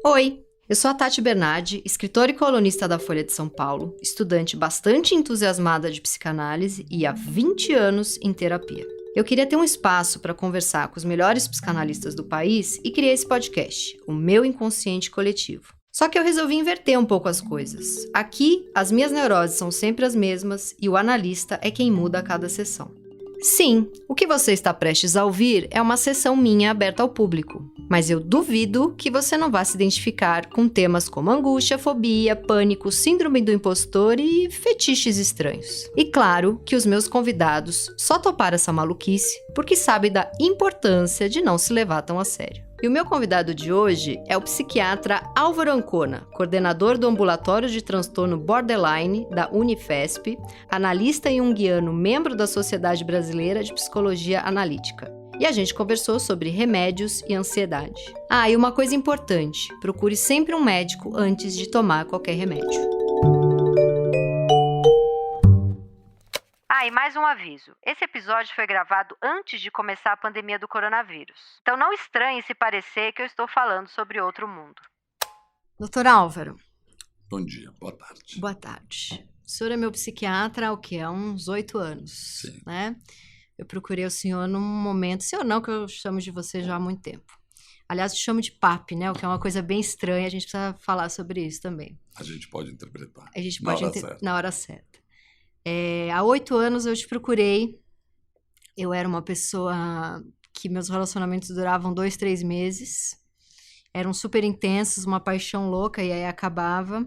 Oi, eu sou a Tati Bernardi, escritora e colunista da Folha de São Paulo, estudante bastante entusiasmada de psicanálise e há 20 anos em terapia. Eu queria ter um espaço para conversar com os melhores psicanalistas do país e criei esse podcast, o Meu Inconsciente Coletivo. Só que eu resolvi inverter um pouco as coisas. Aqui, as minhas neuroses são sempre as mesmas e o analista é quem muda a cada sessão. Sim, o que você está prestes a ouvir é uma sessão minha aberta ao público, mas eu duvido que você não vá se identificar com temas como angústia, fobia, pânico, síndrome do impostor e fetiches estranhos. E claro que os meus convidados só toparam essa maluquice porque sabem da importância de não se levar tão a sério. E o meu convidado de hoje é o psiquiatra Álvaro Ancona, coordenador do Ambulatório de Transtorno Borderline da Unifesp, analista junguiano, membro da Sociedade Brasileira de Psicologia Analítica. E a gente conversou sobre remédios e ansiedade. Ah, e uma coisa importante, procure sempre um médico antes de tomar qualquer remédio. Ah, e mais um aviso. Esse episódio foi gravado antes de começar a pandemia do coronavírus. Então não estranhe se parecer que eu estou falando sobre outro mundo. Doutor Álvaro. Bom dia, boa tarde. Boa tarde. O senhor é meu psiquiatra há o quê? Há uns 8 anos, Sim. Né? Eu procurei o senhor num momento... Senhor não, que eu chamo de você já há muito tempo. Aliás, eu chamo de papi, né? O que é uma coisa bem estranha. A gente precisa falar sobre isso também. A gente pode interpretar. A gente pode na hora certa. Há 8 anos eu te procurei. Eu era uma pessoa que meus relacionamentos duravam 2, 3 meses. Eram super intensos, uma paixão louca, e aí acabava.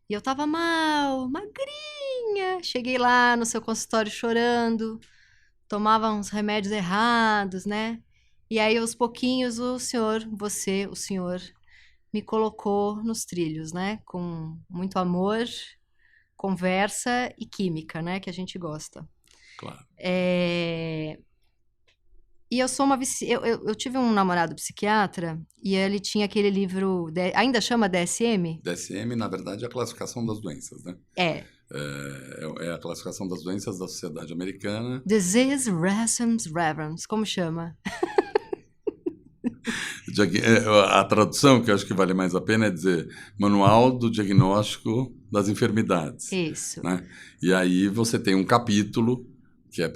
E eu tava mal, magrinha. Cheguei lá no seu consultório chorando, tomava uns remédios errados, né? E aí, aos pouquinhos, o senhor, me colocou nos trilhos, né? Com muito amor, conversa e química, né? Que a gente gosta. Claro. E eu sou eu tive um namorado psiquiatra e ele tinha aquele livro... Ainda chama DSM? DSM, na verdade, é a classificação das doenças, né? É a classificação das doenças da Sociedade Americana. Disease Reference, como chama? A tradução, que eu acho que vale mais a pena, é dizer Manual do Diagnóstico das Enfermidades. Isso. Né? E aí você tem um capítulo que é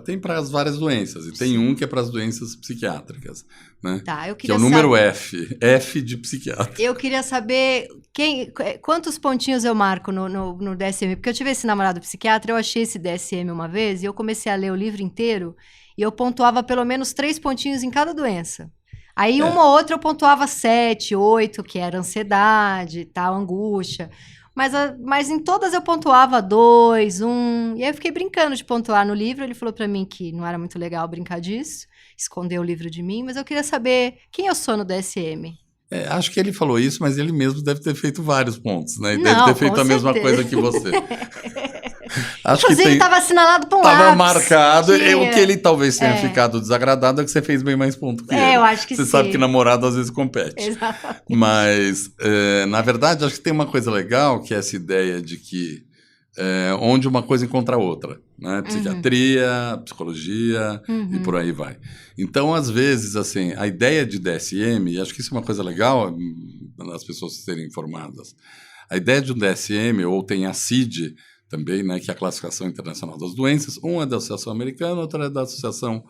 tem para as várias doenças, e tem um que é para as doenças psiquiátricas, né? Tá, que é o número F de psiquiatra. Eu queria saber quantos pontinhos eu marco no DSM, porque eu tive esse namorado psiquiatra, eu achei esse DSM uma vez, e eu comecei a ler o livro inteiro, e eu pontuava pelo menos 3 pontinhos em cada doença. Aí uma ou outra eu pontuava 7, 8, que era ansiedade, tal, angústia. Mas em todas eu pontuava 2, 1. E aí eu fiquei brincando de pontuar no livro. Ele falou pra mim que não era muito legal brincar disso, escondeu o livro de mim. Mas eu queria saber quem eu sou no DSM. Acho que ele falou isso, mas ele mesmo deve ter feito vários pontos, né? E deve ter feito a mesma coisa que você. Inclusive, estava assinalado por um lápis. Estava marcado. O que ele talvez tenha ficado desagradado é que você fez bem mais ponto que ele. Eu acho que sim. Você sabe que namorado às vezes compete. Exatamente. Mas, na verdade, acho que tem uma coisa legal, que é essa ideia de que onde uma coisa encontra a outra, né? Psiquiatria, psicologia e por aí vai. Então, às vezes, assim, a ideia de DSM, e acho que isso é uma coisa legal as pessoas serem informadas, a ideia de um DSM, ou tem a CID também, né, que é a Classificação Internacional das Doenças, uma é da Associação Americana, outra é da Associação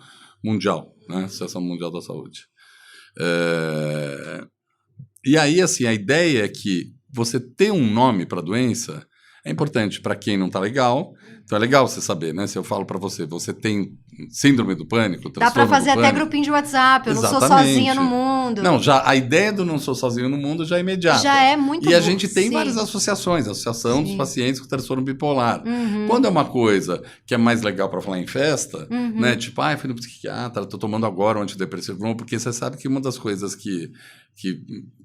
Mundial, né, Associação Mundial da Saúde. E aí, assim, a ideia é que você ter um nome para a doença é importante para quem não está legal. Então é legal você saber, né? Se eu falo para você, você tem síndrome do pânico, dá para fazer até grupinho de WhatsApp, eu não sou sozinha no mundo. Não, já a ideia do não sou sozinho no mundo já é imediata. Já é muito E a gente tem várias associações, a Associação dos Pacientes com Transtorno Bipolar. Quando é uma coisa que é mais legal para falar em festa, né? Tipo, fui no psiquiatra, tô tomando agora um antidepressivo, porque você sabe que uma das coisas que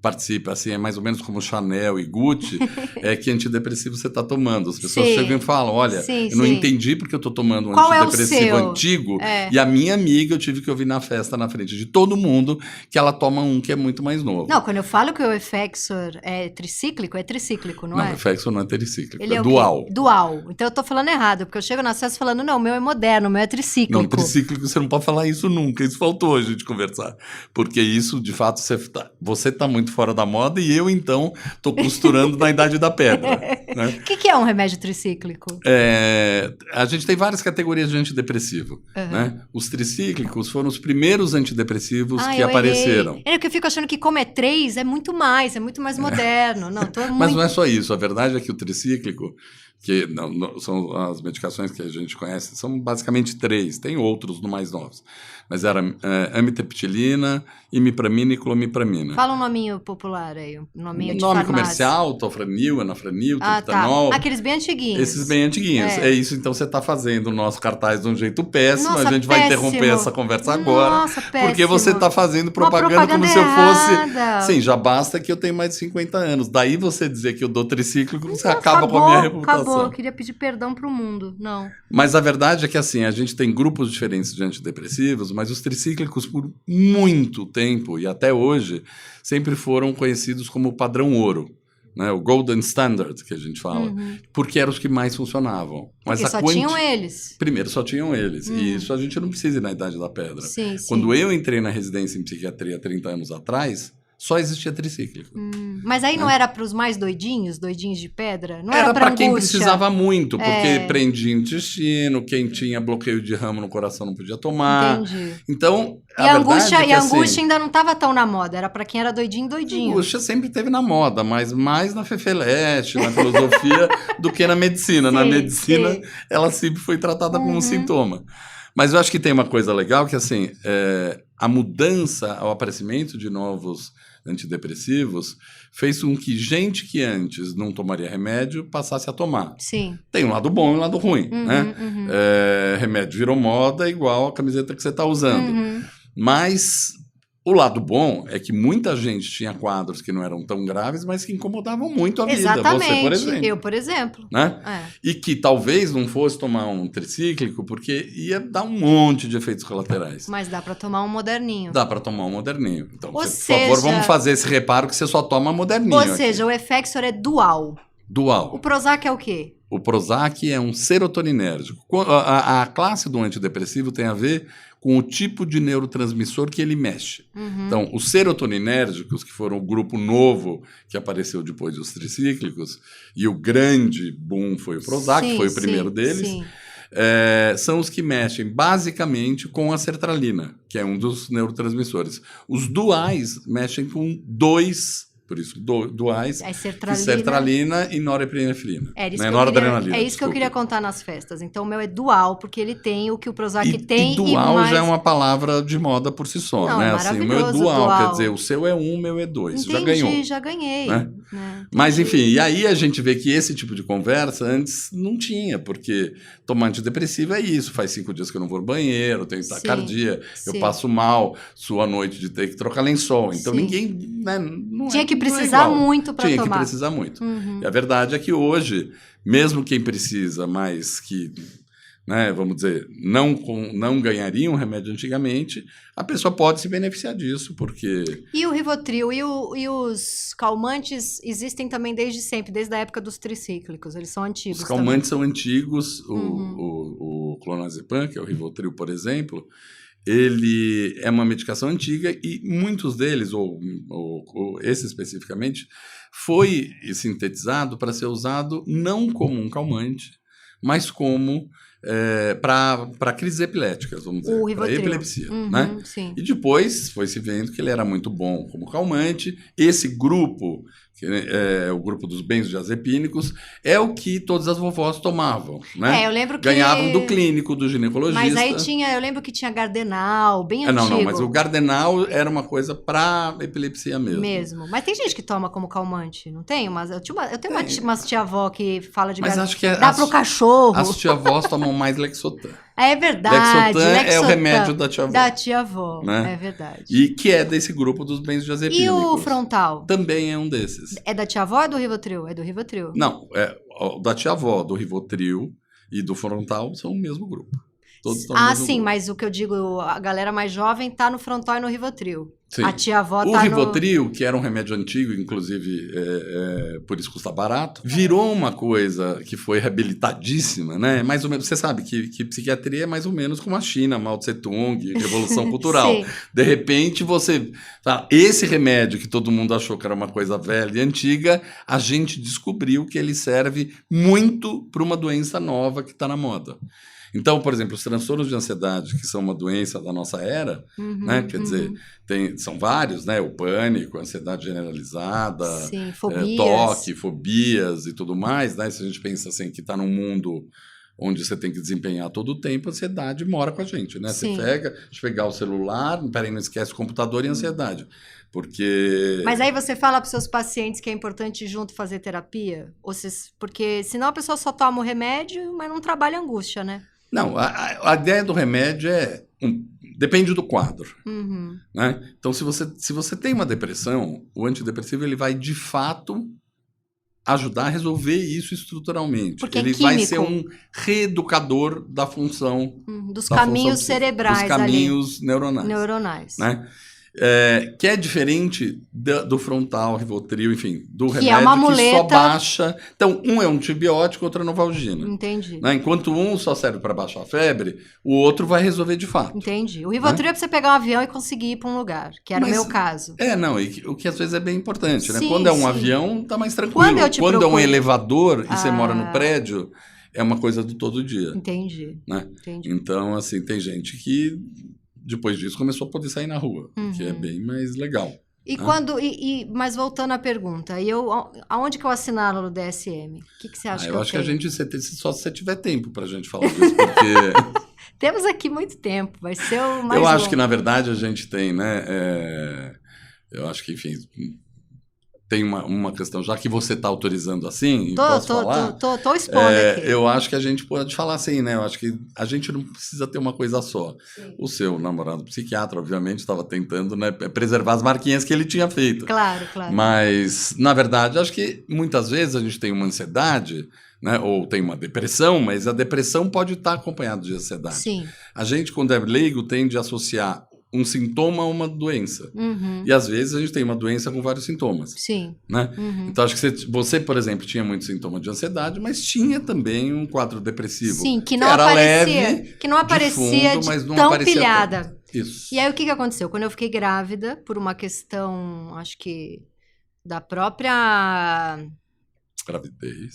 participa, assim, é mais ou menos como Chanel e Gucci, é que antidepressivo você está tomando. As pessoas chegam e falam, olha, Eu não entendi porque eu tô tomando um Qual antidepressivo antigo. E a minha amiga, eu tive que ouvir na festa, na frente de todo mundo, que ela toma um que é muito mais novo. Não, quando eu falo que o Effexor é tricíclico, não é? Não, o Effexor não é tricíclico, Ele é dual. Dual. Então eu tô falando errado, porque eu chego nas festas falando, não, o meu é moderno, o meu é tricíclico. Não, tricíclico você não pode falar isso nunca, isso faltou a gente conversar. Porque isso, de fato, você tá muito fora da moda e eu, então, tô costurando na idade da pedra. Né? O que é um remédio tricíclico? A gente tem várias categorias de antidepressivo. Né? Os tricíclicos foram os primeiros antidepressivos que apareceram. É que eu fico achando que como é 3, é muito mais moderno. Não, Mas não é só isso. A verdade é que o tricíclico, que são as medicações que a gente conhece, são basicamente 3. Tem outros no mais novos. Mas era amitriptilina, imipramina e clomipramina. Fala um nominho popular aí, um nominho de nome farmácia. Comercial, tofranil, anafranil, triptanol. Tá. Aqueles bem antiguinhos. Esses bem antiguinhos. É isso, então você está fazendo o nosso cartaz de um jeito péssimo. Nossa, a gente vai interromper essa conversa agora. Nossa, péssimo. Porque você está fazendo propaganda como se eu fosse... Sim, já basta que eu tenho mais de 50 anos. Daí você dizer que eu dou tricíclico, você acaba com a minha reputação. Acabou, eu queria pedir perdão pro mundo. Não. Mas a verdade é que assim, a gente tem grupos diferentes de antidepressivos, mas os tricíclicos por muito tempo e até hoje sempre foram conhecidos como o padrão ouro, né? O golden standard que a gente fala, porque eram os que mais funcionavam. Mas porque só tinham eles. Primeiro só tinham eles, e isso a gente não precisa ir na idade da pedra. Sim. Quando eu entrei na residência em psiquiatria 30 anos atrás, só existia tricíclico. Mas aí não era para os mais doidinhos de pedra? Não era para quem precisava muito, porque prendia intestino, quem tinha bloqueio de ramo no coração não podia tomar. Entendi. Então, a angústia ainda não estava tão na moda, era para quem era doidinho. A angústia sempre esteve na moda, mas mais na fefelete, na filosofia, do que na medicina. Na medicina, ela sempre foi tratada como um sintoma. Mas eu acho que tem uma coisa legal que, assim, a mudança, ao aparecimento de novos antidepressivos, fez com que gente que antes não tomaria remédio passasse a tomar. Sim. Tem um lado bom e um lado ruim, né? Remédio virou moda igual a camiseta que você está usando. Mas o lado bom é que muita gente tinha quadros que não eram tão graves, mas que incomodavam muito a vida. Exatamente. Você, por exemplo. Eu, por exemplo. Né? E que talvez não fosse tomar um tricíclico, porque ia dar um monte de efeitos colaterais. Mas dá para tomar um moderninho. Dá para tomar um moderninho. Então, por favor, vamos fazer esse reparo que você só toma moderninho. Ou seja, o Effexor é dual. Dual. O Prozac é o quê? O Prozac é um serotoninérgico. A classe do antidepressivo tem a ver com o tipo de neurotransmissor que ele mexe. Então, os serotoninérgicos, que foram o grupo novo que apareceu depois dos tricíclicos, e o grande boom foi o Prozac, que foi o primeiro deles, são os que mexem basicamente com a sertralina, que é um dos neurotransmissores. Os duais mexem com dois, por isso, duais, sertralina e norepinefrina. Noradrenalina. É isso que eu queria contar nas festas. Então, o meu é dual, porque ele tem o que o Prozac tem. E dual já é uma palavra de moda por si só, não, né? É assim, o meu é dual, quer dizer, o seu é 1, o meu é 2. Entendi, já ganhou. Já ganhei. Né? Mas, enfim, e aí a gente vê que esse tipo de conversa antes não tinha, porque tomar antidepressivo é isso, faz 5 dias que eu não vou ao banheiro, eu tenho taquicardia, eu passo mal, sua noite de ter que trocar lençol. Então, ninguém... Né, não tinha que precisar muito para tomar. Tinha que precisar muito. E a verdade é que hoje, mesmo quem precisa, mas que, né, vamos dizer, não ganharia um remédio antigamente, a pessoa pode se beneficiar disso, porque... E o Rivotril e os calmantes existem também desde sempre, desde a época dos tricíclicos, eles são antigos. Os calmantes são antigos, o clonazepam, que é o Rivotril, por exemplo, ele é uma medicação antiga e muitos deles, ou esse especificamente, foi sintetizado para ser usado não como um calmante, mas como para crises epiléticas, vamos dizer, para epilepsia. Né? Sim. E depois foi se vendo que ele era muito bom como calmante. Esse grupo, que é o grupo dos benzodiazepínicos, é o que todas as vovós tomavam. Né? Eu lembro que... Ganhavam do clínico, do ginecologista. Mas aí eu lembro que tinha Gardenal, bem antigo. Não, mas o Gardenal era uma coisa para epilepsia mesmo. Mas tem gente que toma como calmante, não tem? Eu tenho umas tia-avó que fala de Gardenal. Acho que dá pro cachorro. As tia-avós tomam mais Lexotan. É verdade. Lexotan é o remédio da tia-avó. Da tia-avó, né? É verdade. E que é desse grupo dos benzodiazepínicos. E o frontal? Também é um desses. É da tia-avó ou é do Rivotril? É do Rivotril. Não, o da tia-avó, do Rivotril, e do frontal são o mesmo grupo. Todos estão no mesmo sim, grupo. mas o que eu digo, a galera mais jovem tá no Frontal e no Rivotril. Sim. A tia-avó O tá Rivotril, que era um remédio antigo, inclusive por isso custa barato, virou uma coisa que foi reabilitadíssima, né? Mais ou menos, você sabe que psiquiatria é mais ou menos como a China, Mao Tse Tung, Revolução Cultural. Sim. De repente você fala, esse remédio que todo mundo achou que era uma coisa velha e antiga, a gente descobriu que ele serve muito para uma doença nova que está na moda. Então, por exemplo, os transtornos de ansiedade, que são uma doença da nossa era, né? Quer dizer, são vários, né? O pânico, a ansiedade generalizada, Sim, fobias. toque, fobias e tudo mais, né? Se a gente pensa assim, que está num mundo onde você tem que desempenhar todo o tempo, a ansiedade mora com a gente, né? Sim. Você pega, deixa eu pegar o celular, peraí, não esquece o computador e a ansiedade. Porque... Mas aí você fala para os seus pacientes que é importante junto fazer terapia? Porque senão a pessoa só toma o remédio, mas não trabalha a angústia, né? Não, a ideia do remédio depende do quadro. Né? Então, se você tem uma depressão, o antidepressivo ele vai, de fato, ajudar a resolver isso estruturalmente. Porque ele vai ser um reeducador da função... dos da caminhos função cerebrais dos caminhos ali. neuronais. Né? Que é diferente do frontal, Rivotril, enfim, do que remédio é uma muleta... que só baixa... Então, um é um antibiótico, outro é Novalgina. Entendi. Né? Enquanto um só serve para baixar a febre, o outro vai resolver de fato. Entendi. O Rivotril é para você pegar um avião e conseguir ir para um lugar, que era o meu caso. O que às vezes é bem importante, né? Sim, Quando é um sim. avião, tá mais tranquilo. Quando é um elevador e você mora no prédio, é uma coisa do todo dia. Entendi. Né? Entendi. Então, assim, tem gente que... Depois disso, começou a poder sair na rua, que é bem mais legal. E né? Mas voltando à pergunta, aonde que eu assinalo no DSM? O que você acha que eu acho tenho? que a gente, só se você tiver tempo pra gente falar disso, porque... Temos aqui muito tempo, vai ser o mais Eu acho longo. que, na verdade, a gente tem, né? Eu acho que, enfim... Tem uma questão, já que você está autorizando assim, posso falar? Tô expondo aqui. Eu acho que a gente pode falar assim, né? Eu acho que a gente não precisa ter uma coisa só. Sim. O seu namorado psiquiatra, obviamente, estava tentando, né, preservar as marquinhas que ele tinha feito. Claro. Mas, na verdade, acho que muitas vezes a gente tem uma ansiedade, né, ou tem uma depressão, mas a depressão pode estar acompanhada de ansiedade. Sim. A gente, quando é leigo, tende a associar um sintoma a uma doença. E às vezes a gente tem uma doença com vários sintomas. Sim. Né? Então acho que você, por exemplo, tinha muito sintoma de ansiedade, mas tinha também um quadro depressivo. Sim, que não era aparecia, leve, que não aparecia de fundo, mas não tão aparecia pilhada. tanto. Isso. E aí o que aconteceu? Quando eu fiquei grávida, por uma questão, acho que da própria... Gravidez.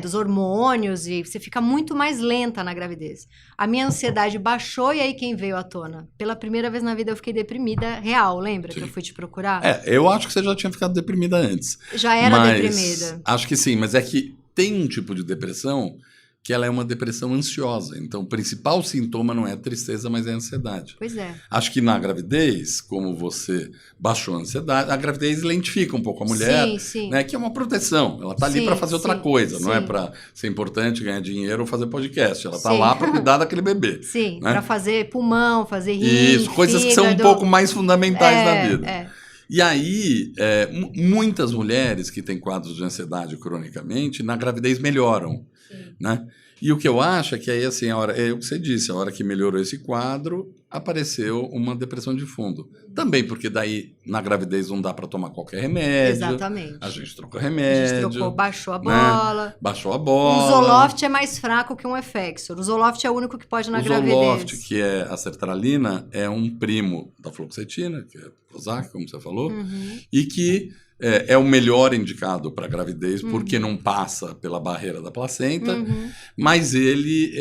Dos hormônios, e você fica muito mais lenta na gravidez. A minha ansiedade baixou e aí quem veio à tona? Pela primeira vez na vida eu fiquei deprimida real, lembra? Sim. Que eu fui te procurar? Eu acho que você já tinha ficado deprimida antes. Já era deprimida. Acho que sim, mas é que tem um tipo de depressão que ela é uma depressão ansiosa. Então, o principal sintoma não é a tristeza, mas é a ansiedade. Pois é. Acho que na gravidez, como você baixou a ansiedade, a gravidez lentifica um pouco a mulher, sim. Né, que é uma proteção. Ela está ali para fazer outra coisa, não é para ser importante, ganhar dinheiro ou fazer podcast. Ela está lá para cuidar daquele bebê. Sim, né? para fazer pulmão, fazer rim, Isso, coisas fígado. que são um pouco mais fundamentais da vida. É. E aí, muitas mulheres que têm quadros de ansiedade cronicamente, na gravidez melhoram. Né? E o que eu acho é que aí, assim, é o que você disse, a hora que melhorou esse quadro, apareceu uma depressão de fundo. Também porque daí, na gravidez, não dá para tomar qualquer remédio. Exatamente. A gente trocou remédio. Baixou a bola. Né? Baixou a bola. O Zoloft é mais fraco que um Effexor. O Zoloft é o único que pode na gravidez. O Zoloft, que é a sertralina, é um primo da fluoxetina, que é Prozac, como você falou, e que é o melhor indicado para gravidez, porque não passa pela barreira da placenta, mas ele...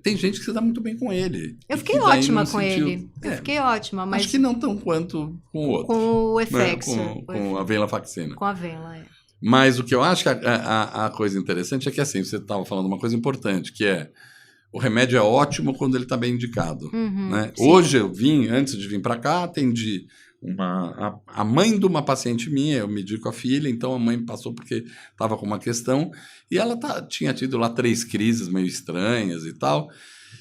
tem gente que se dá muito bem com ele. Eu fiquei ótima com ele. Eu fiquei ótima, mas... Acho que não tão quanto com o outro. Com o Effexor. Com a venlafaxina. Com a Venla, Mas o que eu acho que a coisa interessante é que, assim, você estava falando uma coisa importante, que é o remédio é ótimo quando ele está bem indicado. Né? Hoje eu antes de vir para cá, atendi a mãe de uma paciente minha, eu medi com a filha, então a mãe passou porque estava com uma questão, e ela tinha tido lá 3 crises meio estranhas e tal,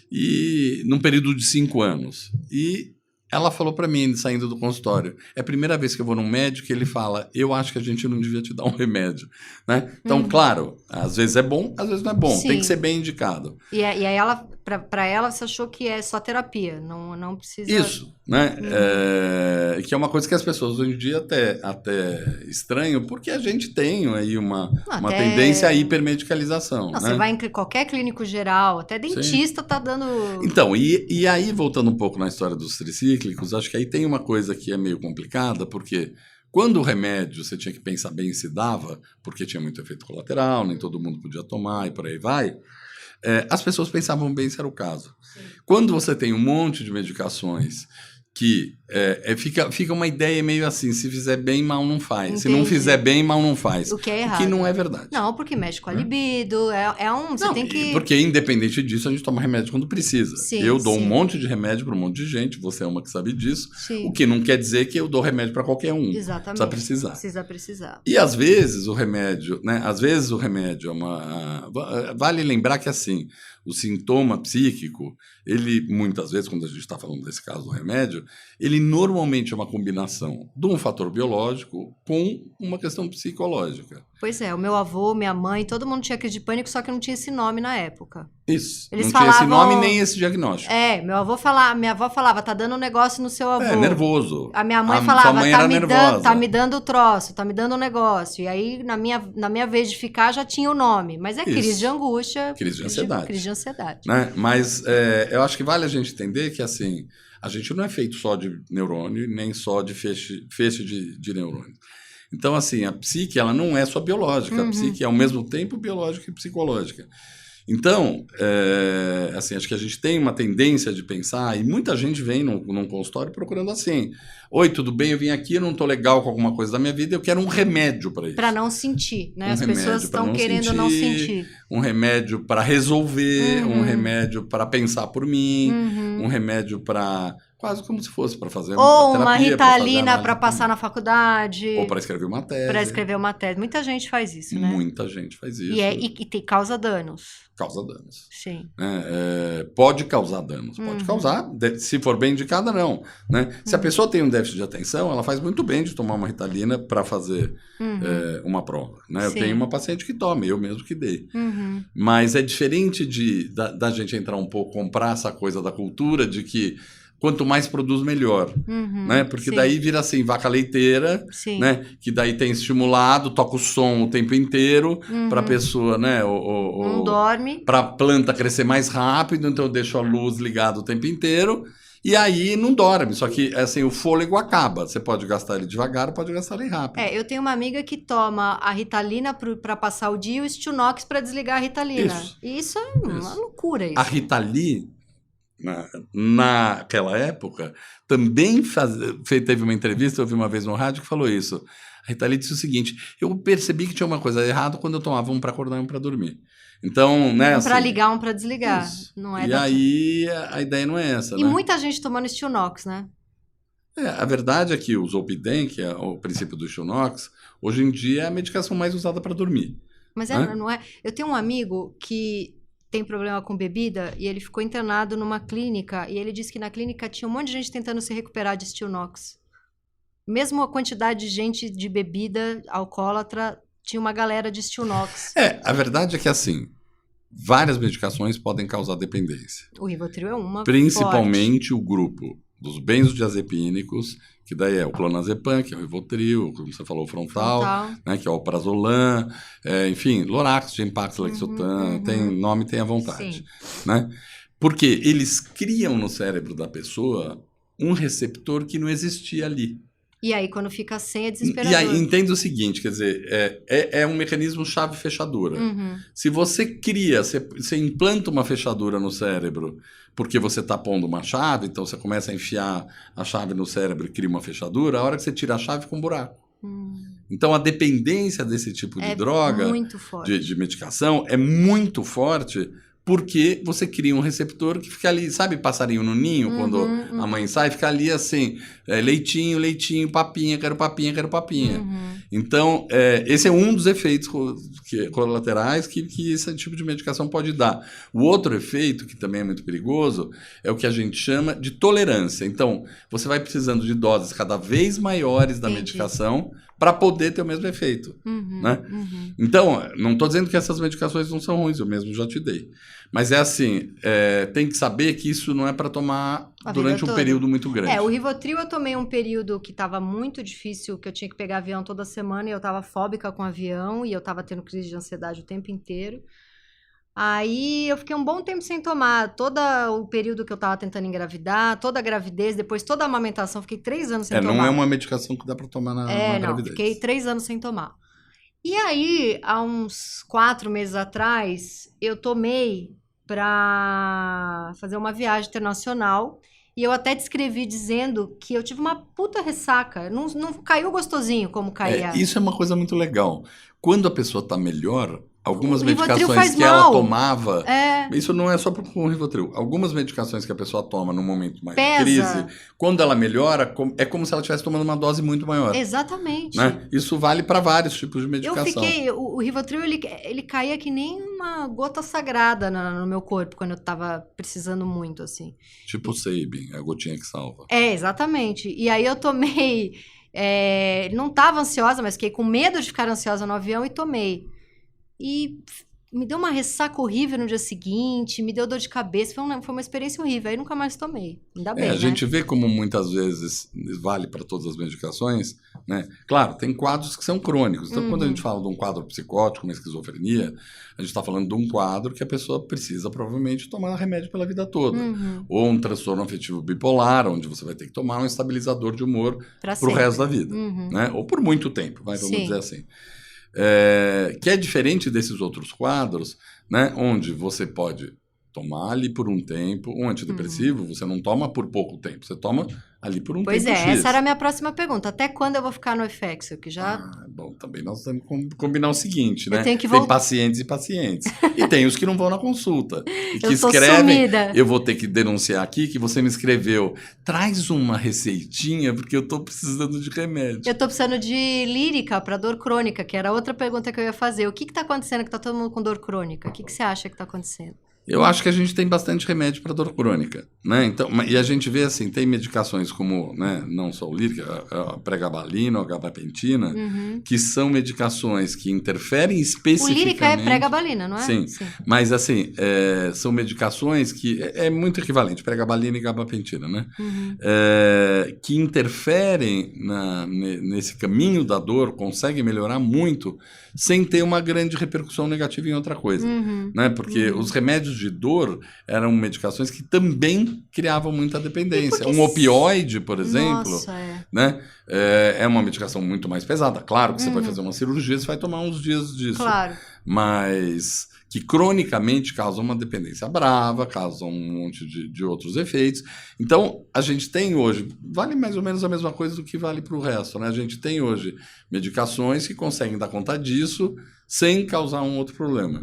e num período de 5 anos. E ela falou para mim, saindo do consultório, é a primeira vez que eu vou num médico e ele fala, eu acho que a gente não devia te dar um remédio, né? Então, claro, às vezes é bom, às vezes não é bom. Sim. Tem que ser bem indicado. E aí, para ela, você achou que é só terapia, não precisa... Isso, né? Que é uma coisa que as pessoas hoje em dia até estranham, porque a gente tem aí uma tendência à hipermedicalização. Não, né? Você vai em qualquer clínico geral, até dentista tá dando... Então, e aí, voltando um pouco na história dos tricíclicos, acho que aí tem uma coisa que é meio complicada, porque quando o remédio você tinha que pensar bem se dava, porque tinha muito efeito colateral, nem todo mundo podia tomar e por aí vai, as pessoas pensavam bem se era o caso. Sim. Quando você tem um monte de medicações que fica uma ideia meio assim, se fizer bem, mal não faz. Entendi. Se não fizer bem, mal não faz. O que é errado. O que não é verdade. Não, porque mexe com a libido, você tem que... Porque independente disso, a gente toma remédio quando precisa. Sim, eu dou um monte de remédio para um monte de gente, você é uma que sabe disso, o que não quer dizer que eu dou remédio para qualquer um. Exatamente. Precisa precisar. E às vezes o remédio, né? Às vezes o remédio é uma... Vale lembrar que assim, o sintoma psíquico, ele muitas vezes, quando a gente está falando desse caso do remédio, ele normalmente é uma combinação de um fator biológico com uma questão psicológica. Pois é, o meu avô, minha mãe, todo mundo tinha crise de pânico, só que não tinha esse nome na época. Isso, não tinha esse nome nem esse diagnóstico. Minha avó falava, tá dando um negócio no seu avô. Nervoso. A minha mãe falava, sua mãe era nervosa. Tá me dando o troço, tá me dando um negócio. E aí, na minha vez de ficar, já tinha o nome. Mas é crise de angústia. Crise de ansiedade. Crise de ansiedade. Né? Mas eu acho que vale a gente entender que, assim, a gente não é feito só de neurônio, nem só de feixe de neurônio. Então, assim, a psique, ela não é só biológica. A psique é, ao mesmo tempo, biológica e psicológica. Então, assim, acho que a gente tem uma tendência de pensar, e muita gente vem num consultório procurando assim, oi, tudo bem, eu vim aqui, eu não estou legal com alguma coisa da minha vida, eu quero um remédio para isso. Para não sentir, né? As pessoas estão querendo não sentir. Um remédio para resolver, um remédio para pensar por mim, um remédio para... Quase como se fosse para fazer ou uma Ritalina para passar na faculdade. Ou para escrever uma tese. Para escrever uma tese. Muita gente faz isso, né? Muita gente faz isso. E causa danos. Causa danos. Sim. Pode causar danos. Pode causar, se for bem indicada, não. Né? Se a pessoa tem um déficit de atenção, ela faz muito bem de tomar uma Ritalina para fazer uma prova. Né? Eu tenho uma paciente que toma, eu mesmo que dei. Mas é diferente da gente entrar um pouco, comprar essa coisa da cultura de que quanto mais produz, melhor. Né? Porque daí vira assim, vaca leiteira, né? Que daí tem estimulado, toca o som o tempo inteiro para a pessoa, né? Não dorme. Para a planta crescer mais rápido, então eu deixo a luz ligada o tempo inteiro. E aí não dorme, só que assim, o fôlego acaba. Você pode gastar ele devagar, pode gastar ele rápido. Eu tenho uma amiga que toma a Ritalina para passar o dia e o Stilnox para desligar a Ritalina. Isso é uma loucura. Isso. A Ritalina, naquela época, também teve uma entrevista, eu ouvi uma vez no rádio que falou isso. A Ritalina disse o seguinte, eu percebi que tinha uma coisa errada quando eu tomava um para acordar e um para dormir. Então, né, um para ligar, um para desligar. Isso. Não é e aí a ideia não é essa, e muita gente tomando Stilnox, né? A verdade é que o Zolpidem, que é o princípio do Stilnox, hoje em dia é a medicação mais usada para dormir. Mas não é... Eu tenho um amigo que tem problema com bebida e ele ficou internado numa clínica e ele disse que na clínica tinha um monte de gente tentando se recuperar de Stilnox. Mesmo a quantidade de gente de bebida alcoólatra, tinha uma galera de Stilnox. A verdade é que assim, várias medicações podem causar dependência. O Rivotril é uma principalmente o grupo dos benzodiazepínicos, que daí é o clonazepam, que é o Rivotril, como você falou, o frontal. Né, que é o prazolam, enfim, Lorax, Gempax, Lexotan, tem nome, tem à vontade. Né? Porque eles criam no cérebro da pessoa um receptor que não existia ali. E aí, quando fica sem, é desesperador. E aí, entenda o seguinte, quer dizer, é um mecanismo chave-fechadura. Se você cria, você implanta uma fechadura no cérebro porque você está pondo uma chave, então você começa a enfiar a chave no cérebro e cria uma fechadura, a hora que você tira a chave, fica um buraco. Então, a dependência desse tipo de droga, de medicação, é muito forte, porque você cria um receptor que fica ali, sabe passarinho no ninho, quando a mãe sai, fica ali assim, leitinho, leitinho, papinha, quero papinha, quero papinha. Então, esse é um dos efeitos colaterais que esse tipo de medicação pode dar. O outro efeito, que também é muito perigoso, é o que a gente chama de tolerância. Então, você vai precisando de doses cada vez maiores da medicação para poder ter o mesmo efeito. Né? Então, não estou dizendo que essas medicações não são ruins, eu mesmo já te dei. Mas é assim, tem que saber que isso não é para tomar durante um período muito grande. O Rivotril eu tomei um período que estava muito difícil, que eu tinha que pegar avião toda semana e eu estava fóbica com avião e eu estava tendo crise de ansiedade o tempo inteiro. Aí eu fiquei um bom tempo sem tomar, todo o período que eu estava tentando engravidar, toda a gravidez, depois toda a amamentação, fiquei 3 anos sem tomar. Não é uma medicação que dá para tomar na gravidez. Fiquei 3 anos sem tomar. E aí, há uns 4 meses atrás, eu tomei para fazer uma viagem internacional e eu até descrevi dizendo que eu tive uma puta ressaca, não caiu gostosinho como caía. Isso é uma coisa muito legal. Quando a pessoa está melhor, algumas medicações que mal. ela tomava... Isso não é só com o Rivotril. Algumas medicações que a pessoa toma num momento mais de crise, quando ela melhora, é como se ela estivesse tomando uma dose muito maior. Exatamente. Né? Isso vale para vários tipos de medicação. O Rivotril, ele caía que nem uma gota sagrada no meu corpo, quando eu estava precisando muito, assim. Tipo o Sabin, a gotinha que salva. Exatamente. E aí eu tomei... não estava ansiosa, mas fiquei com medo de ficar ansiosa no avião e tomei. E me deu uma ressaca horrível no dia seguinte, me deu dor de cabeça, foi uma experiência horrível, aí nunca mais tomei. Ainda bem, A gente vê como muitas vezes vale para todas as medicações, né? Claro, tem quadros que são crônicos. Então, quando a gente fala de um quadro psicótico, uma esquizofrenia, a gente está falando de um quadro que a pessoa precisa provavelmente tomar remédio pela vida toda. Ou um transtorno afetivo bipolar, onde você vai ter que tomar um estabilizador de humor para o resto da vida. Né? Ou por muito tempo, vamos dizer assim. Que é diferente desses outros quadros, né, onde você pode tomar ali por um tempo. Um antidepressivo você não toma por pouco tempo, você toma ali por um tempo X. Essa era a minha próxima pergunta. Até quando eu vou ficar no Effexor? Que já... Bom, também nós temos que combinar o seguinte, né? Tem pacientes e pacientes. E tem os que não vão na consulta. E que sumida. Eu vou ter que denunciar aqui que você me escreveu, traz uma receitinha, porque eu tô precisando de remédio. Eu tô precisando de lírica para dor crônica, que era outra pergunta que eu ia fazer. O que tá acontecendo que tá todo mundo com dor crônica? O que você acha que tá acontecendo? Eu acho que a gente tem bastante remédio para dor crônica, né? Então, e a gente vê assim, tem medicações como, né, não só o lírica, a pregabalina, a gabapentina, que são medicações que interferem especificamente... O lírica é pregabalina, não é? Sim. Mas assim, são medicações que é muito equivalente, pregabalina e gabapentina, né? Que interferem nesse caminho da dor, conseguem melhorar muito sem ter uma grande repercussão negativa em outra coisa, né? Porque os remédios de dor eram medicações que também criavam muita dependência. Um opioide, por exemplo, né? É uma medicação muito mais pesada. Claro que você vai fazer uma cirurgia, você vai tomar uns dias disso. Claro. Mas que cronicamente causam uma dependência brava, causam um monte de outros efeitos. Então, a gente tem hoje, vale mais ou menos a mesma coisa do que vale para o resto, né? A gente tem hoje medicações que conseguem dar conta disso sem causar um outro problema.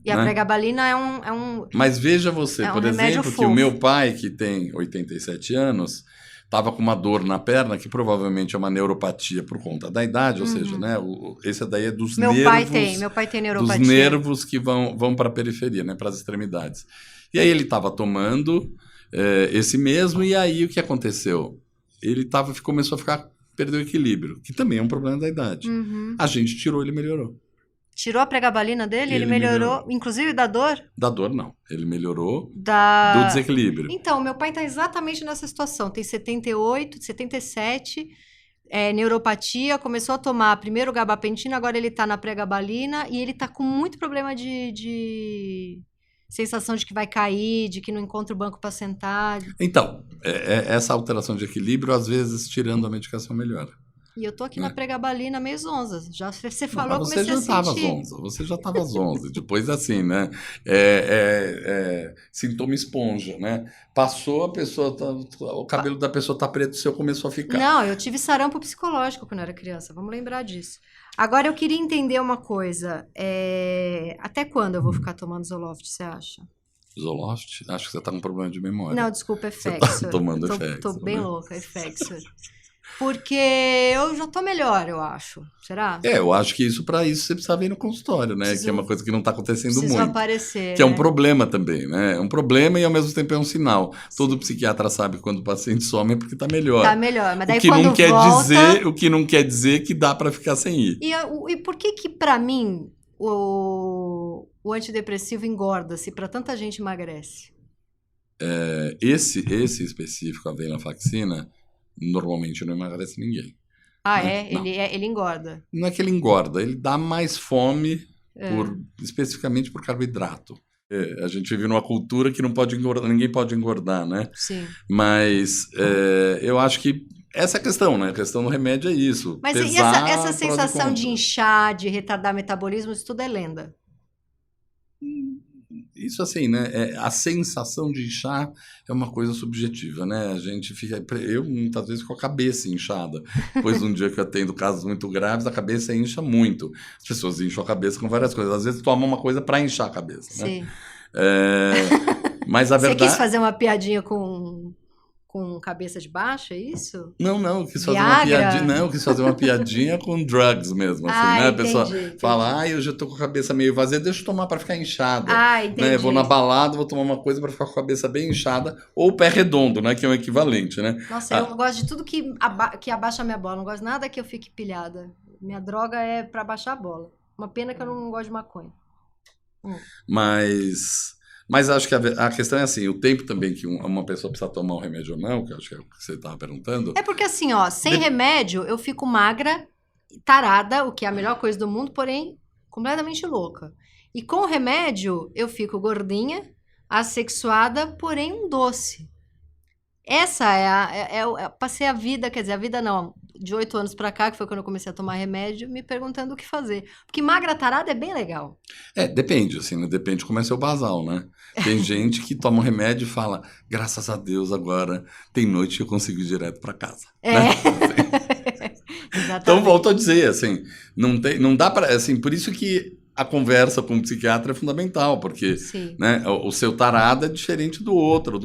E a pregabalina é um... Mas veja você, por exemplo, que o meu pai, que tem 87 anos... estava com uma dor na perna, que provavelmente é uma neuropatia por conta da idade, ou seja, né, esse daí é dos nervos... Meu pai tem neuropatia. Dos nervos que vão para a periferia, né, para as extremidades. E aí ele estava tomando esse mesmo, e aí o que aconteceu? Ele começou a perdeu o equilíbrio, que também é um problema da idade. A gente tirou, ele melhorou. Tirou a pregabalina dele? Ele melhorou, inclusive da dor? Da dor, não. Ele melhorou do desequilíbrio. Então, meu pai está exatamente nessa situação. Tem 78, 77, neuropatia, começou a tomar primeiro gabapentina, agora ele está na pregabalina e ele está com muito problema de sensação de que vai cair, de que não encontra o banco para sentar. Então, essa alteração de equilíbrio, às vezes, tirando a medicação, melhora. E eu tô aqui na pregabalina meio zonza. Já você falou, eu comecei a sentir. Você já estava zonza. Depois, assim, né? Sintoma esponja, né? Passou, a pessoa o cabelo da pessoa tá preto, o seu começou a ficar. Não, eu tive sarampo psicológico quando eu era criança. Vamos lembrar disso. Agora, eu queria entender uma coisa. Até quando eu vou ficar tomando Zoloft, você acha? Zoloft? Acho que você tá com problema de memória. Não, desculpa, Effexor. Você tá tomando Effexor. Tô bem louca, Effexor. Porque eu já tô melhor, eu acho. Será? Eu acho que para isso você precisa vir no consultório, né? Que é uma coisa que não está acontecendo Preciso muito. aparecer, Que é um né? problema também, né? É um problema e ao mesmo tempo é um sinal. Sim. Todo psiquiatra sabe quando o paciente some é porque está melhor. Tá melhor, mas daí o que quando não quer volta... dizer, o que não quer dizer que dá para ficar sem ir. E por que pra mim o antidepressivo engorda se pra tanta gente emagrece? Esse específico, a venlafaxina, normalmente não emagrece ninguém. Ah, né? Ele engorda. Não é que ele engorda, ele dá mais fome especificamente por carboidrato. A gente vive numa cultura que não pode engordar, ninguém pode engordar, né? Sim. Mas eu acho que essa é a questão, né? A questão do remédio é isso. Mas pesar, e essa sensação de inchar, de retardar metabolismo, isso tudo é lenda? Isso assim, né? A sensação de inchar é uma coisa subjetiva, né? A gente fica... Eu, muitas vezes, com a cabeça inchada. Depois de um dia que eu atendo casos muito graves, a cabeça incha muito. As pessoas incham a cabeça com várias coisas. Às vezes tomam uma coisa para inchar a cabeça, né? Sim. Mas a verdade... Você quis fazer uma piadinha com cabeça de baixo, é isso? Não, eu quis fazer Viagra? uma piadinha. Não, eu quis fazer uma piadinha com drugs mesmo, assim, né? A pessoa fala, eu já tô com a cabeça meio vazia, deixa eu tomar para ficar inchada. Entendi. Né? Vou na balada, vou tomar uma coisa para ficar com a cabeça bem inchada, ou o pé redondo, né? Que é o equivalente, né? Nossa, eu gosto de tudo que abaixa a minha bola. Não gosto nada que eu fique pilhada. Minha droga é para baixar a bola. Uma pena que eu não gosto de maconha. Mas acho que a questão é assim, o tempo também que uma pessoa precisa tomar um remédio ou não, que eu acho que é o que você estava perguntando. É porque assim, sem remédio eu fico magra, tarada, o que é a melhor coisa do mundo, porém completamente louca. E com o remédio eu fico gordinha, assexuada, porém um doce. Essa passei a vida, quer dizer, a vida não, de 8 anos pra cá, que foi quando eu comecei a tomar remédio, me perguntando o que fazer. Porque magra tarada é bem legal. Depende, assim, né? Depende como é seu basal, né? Tem gente que toma um remédio e fala, graças a Deus agora tem noite que eu consigo ir direto pra casa. Né? Então, volto a dizer, assim, não dá pra, assim, por isso que a conversa com o psiquiatra é fundamental, porque né, o seu tarado é diferente do outro.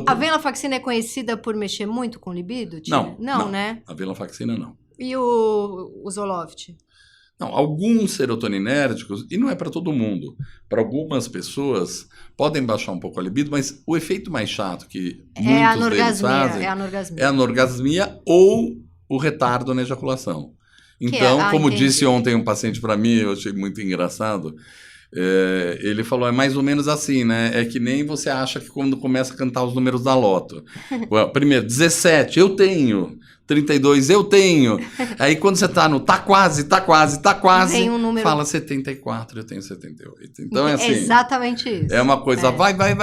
A venlafaxina é conhecida por mexer muito com libido? Não, né? A venlafaxina não. E o Zoloft? Não, alguns serotoninérgicos, e não é para todo mundo, para algumas pessoas podem baixar um pouco a libido, mas o efeito mais chato que muitos deles fazem é a anorgasmia ou o retardo na ejaculação. Então, como disse ontem um paciente para mim, eu achei muito engraçado, ele falou, é mais ou menos assim, né? É que nem você acha que quando começa a cantar os números da loto. Primeiro, 17, eu tenho. 32, eu tenho. Aí quando você tá no tá quase, vem um número... fala 74, eu tenho 78. Então é assim. É exatamente isso. É uma coisa, vai. Passou.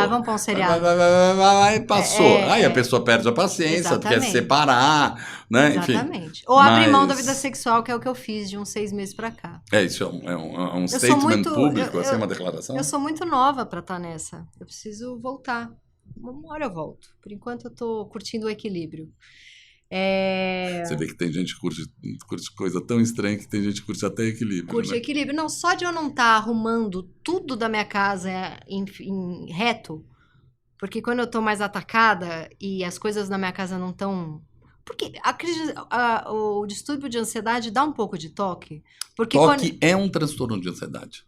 Vamos para um seriado. Vai, passou. Aí a pessoa perde a paciência, quer se separar, né? Exatamente. Enfim, ou abrir mão da vida sexual, que é o que eu fiz de uns 6 meses pra cá. Isso é um statement público, assim, uma declaração? Eu sou muito nova pra estar nessa. Eu preciso voltar. Uma hora eu volto. Por enquanto eu tô curtindo o equilíbrio. Você vê que tem gente que curte coisa tão estranha que tem gente que curte até equilíbrio. Curte equilíbrio. Não, só de eu não estar arrumando tudo da minha casa em reto, porque quando eu tô mais atacada e as coisas na minha casa não estão... Porque o distúrbio de ansiedade dá um pouco de toque. Porque é um transtorno de ansiedade.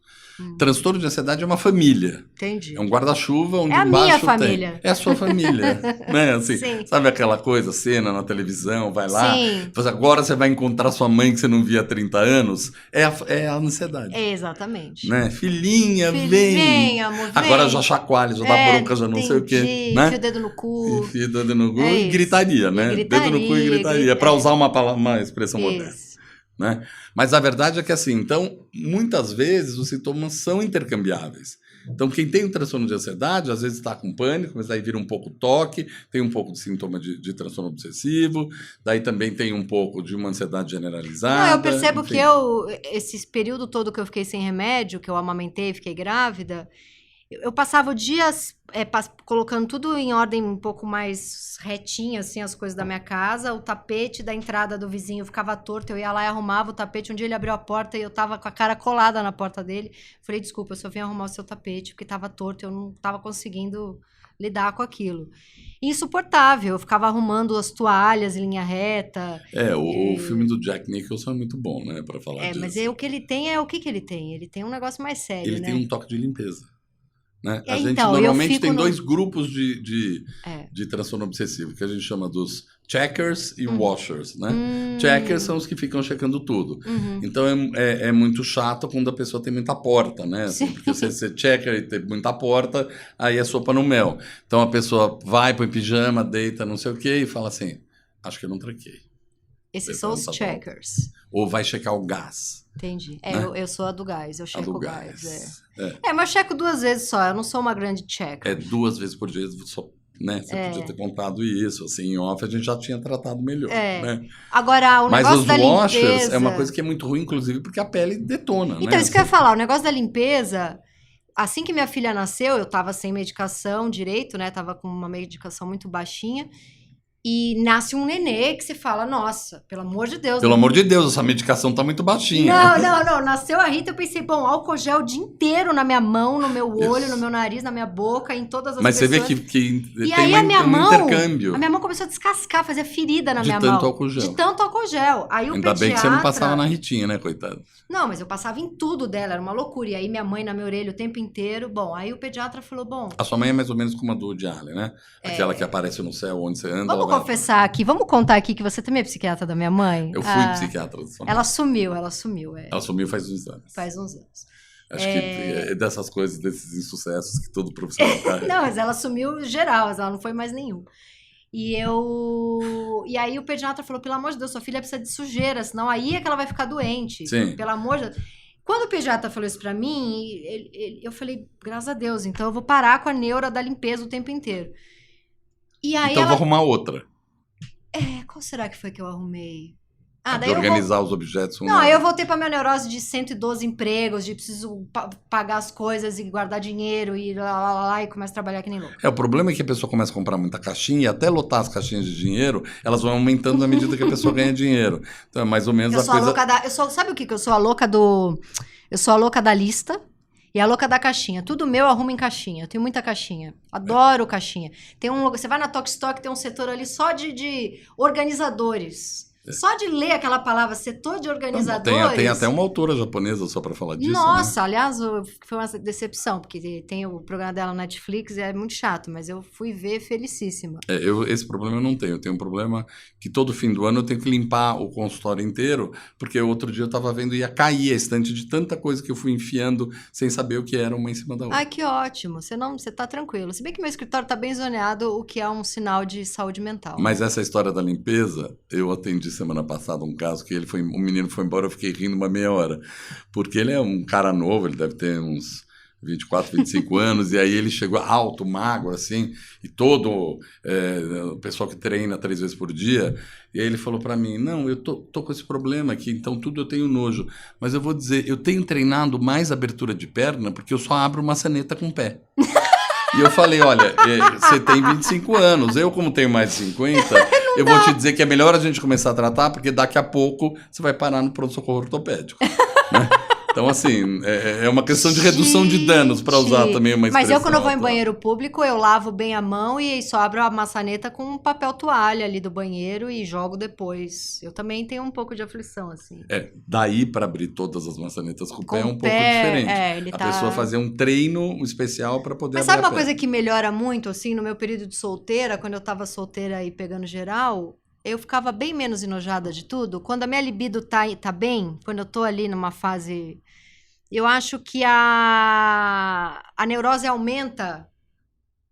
Transtorno de ansiedade é uma família. Entendi. É um guarda-chuva onde embaixo tem... É a minha família. É a sua família. Né? Assim, sabe aquela coisa, cena na televisão, vai lá, agora você vai encontrar sua mãe que você não via há 30 anos. É a ansiedade. Exatamente. Né? Filhinha, vem. Vem, amor, vem. Agora já chacoalha, já dá bronca, já não sei o quê. Né? Enfia o dedo no cu. Enfia o dedo no cu e gritaria, né? Dedo no cu e gritaria. Para usar uma expressão moderna. Né? Mas a verdade é que assim, então, muitas vezes os sintomas são intercambiáveis. Então, quem tem um transtorno de ansiedade, às vezes está com pânico, mas daí vira um pouco toque, tem um pouco de sintoma de transtorno obsessivo, daí também tem um pouco de uma ansiedade generalizada. Não, eu percebo que esse período todo que eu fiquei sem remédio, que eu amamentei, fiquei grávida, eu passava dias colocando tudo em ordem um pouco mais retinha, assim, as coisas da minha casa. O tapete da entrada do vizinho ficava torto, eu ia lá e arrumava o tapete. Um dia ele abriu a porta e eu tava com a cara colada na porta dele. Falei, desculpa, eu só vim arrumar o seu tapete, porque tava torto, eu não tava conseguindo lidar com aquilo. Insuportável, eu ficava arrumando as toalhas em linha reta. O filme do Jack Nicholson é muito bom, né, pra falar disso. Mas o que ele tem o que ele tem? Ele tem um negócio mais sério, Ele tem um toque de limpeza. Né? A gente então, normalmente tem dois grupos de transtorno obsessivo, que a gente chama dos checkers e washers, né? Checkers são os que ficam checando tudo. Então é muito chato quando a pessoa tem muita porta, né? Assim, porque você checker e tem muita porta, aí é sopa no mel. Então a pessoa vai, põe pijama, deita, não sei o quê, e fala assim, acho que eu não tranquei. Esses são os checkers. Ou vai checar o gás. Entendi. Né? Eu sou a do gás, eu checo o gás. Mas eu checo 2 vezes só, eu não sou uma grande checker. 2 vezes por dia, só, né? Você podia ter contado isso, assim, em off a gente já tinha tratado melhor, né? Agora, o negócio da limpeza... Mas os washers é uma coisa que é muito ruim, inclusive, porque a pele detona, então, né? Isso que eu ia falar, o negócio da limpeza... Assim que minha filha nasceu, eu tava sem medicação direito, né? Tava com uma medicação muito baixinha. E nasce um nenê que você fala, nossa, pelo amor de Deus. Pelo amor de Deus, essa medicação tá muito baixinha. Não. Nasceu a Rita, eu pensei, bom, álcool gel o dia inteiro na minha mão, no meu olho, no meu nariz, na minha boca, em todas as Mas pessoas. Mas você vê que e tem aí um intercâmbio. A minha mão começou a descascar, fazer ferida na minha mão. De tanto álcool gel. De tanto álcool gel. Aí Ainda bem que você não passava na Ritinha, né, coitado? Não, mas eu passava em tudo dela, era uma loucura. E aí minha mãe na minha orelha o tempo inteiro. Bom, aí o pediatra falou, bom... A sua mãe é mais ou menos como a do Woody Allen, né? Aquela que aparece no céu onde você anda. Vamos confessar aqui, vamos contar aqui que você também é psiquiatra da minha mãe? Eu fui psiquiatra da sua mãe. Ela sumiu. Ela sumiu faz uns anos. Acho que é dessas coisas, desses insucessos que todo profissional carrega. Não, mas ela sumiu geral, ela não foi mais nenhum. E aí o pediatra falou, pelo amor de Deus, sua filha precisa de sujeira, senão aí é que ela vai ficar doente. Sim. Pelo amor de Deus. Quando o pediatra falou isso pra mim, eu falei, graças a Deus, então eu vou parar com a neura da limpeza o tempo inteiro. E aí então eu vou arrumar outra. Qual será que foi que eu arrumei? De organizar os objetos. Não, aí eu voltei pra minha neurose de 112 empregos, de preciso pagar as coisas e guardar dinheiro e e começo a trabalhar que nem louco. O problema é que a pessoa começa a comprar muita caixinha e até lotar as caixinhas de dinheiro, elas vão aumentando na medida que a pessoa ganha dinheiro. Então é mais ou menos sabe o que eu sou? Eu sou a louca da lista e a louca da caixinha. Tudo meu eu arrumo em caixinha. Eu tenho muita caixinha. Adoro caixinha. Você vai na Tok Stock, tem um setor ali só de organizadores. Só de ler aquela palavra, setor de organizadores... Tem até uma autora japonesa só para falar disso, Nossa, né? Aliás, foi uma decepção, porque tem o programa dela na Netflix e é muito chato, mas eu fui ver felicíssima. Esse problema eu não tenho. Eu tenho um problema que todo fim do ano eu tenho que limpar o consultório inteiro, porque outro dia eu estava vendo ia cair a estante de tanta coisa que eu fui enfiando sem saber o que era uma em cima da outra. Ai, que ótimo. Você tá tranquilo. Se bem que meu escritório tá bem zoneado, o que é um sinal de saúde mental. Mas essa história da limpeza, eu atendi semana passada um caso que o menino foi embora, eu fiquei rindo uma meia hora, porque ele é um cara novo, ele deve ter uns 24, 25 anos, e aí ele chegou alto, magro, assim, e todo o pessoal que treina 3 vezes por dia, e aí ele falou pra mim, não, eu tô com esse problema aqui, então tudo eu tenho nojo, mas eu vou dizer, eu tenho treinado mais abertura de perna, porque eu só abro maçaneta com o pé. E eu falei, olha, você tem 25 anos, eu como tenho mais de 50, eu vou te dizer que é melhor a gente começar a tratar, porque daqui a pouco você vai parar no pronto-socorro ortopédico. Né? Então, assim, é uma questão de redução de danos, para usar também uma expressão. Mas eu, quando eu vou em banheiro público, eu lavo bem a mão e só abro a maçaneta com um papel toalha ali do banheiro e jogo depois. Eu também tenho um pouco de aflição, assim. Daí para abrir todas as maçanetas com o pé é um pouco diferente. A pessoa fazer um treino especial para poder abrir. Mas sabe uma coisa que melhora muito, assim, no meu período de solteira, quando eu tava solteira e pegando geral... Eu ficava bem menos enojada de tudo. Quando a minha libido tá bem, quando eu tô ali numa fase... Eu acho que a neurose aumenta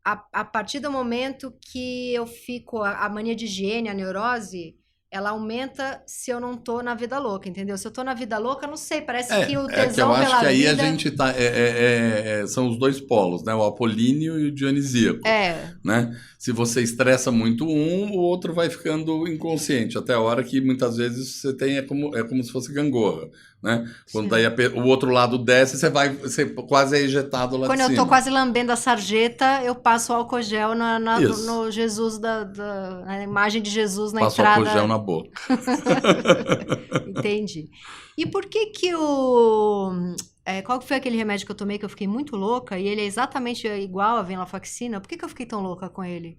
a partir do momento que eu fico... A mania de higiene, a neurose... Ela aumenta se eu não tô na vida louca, entendeu? Se eu tô na vida louca, não sei, parece que o tesão pela vida... eu acho que aí a gente tá... são os dois polos, né? O apolíneo e o dionisíaco. Né? Se você estressa muito o outro vai ficando inconsciente, até a hora que muitas vezes você tem... É como se fosse gangorra, né? Quando daí o outro lado desce, você quase é ejetado lá de cima. Quando eu tô quase lambendo a sarjeta, eu passo álcool gel no Jesus, na imagem de Jesus na entrada. Passo álcool gel na boca. Entendi. E por que Qual que foi aquele remédio que eu tomei que eu fiquei muito louca? E ele é exatamente igual a venlafaxina. Por que eu fiquei tão louca com ele?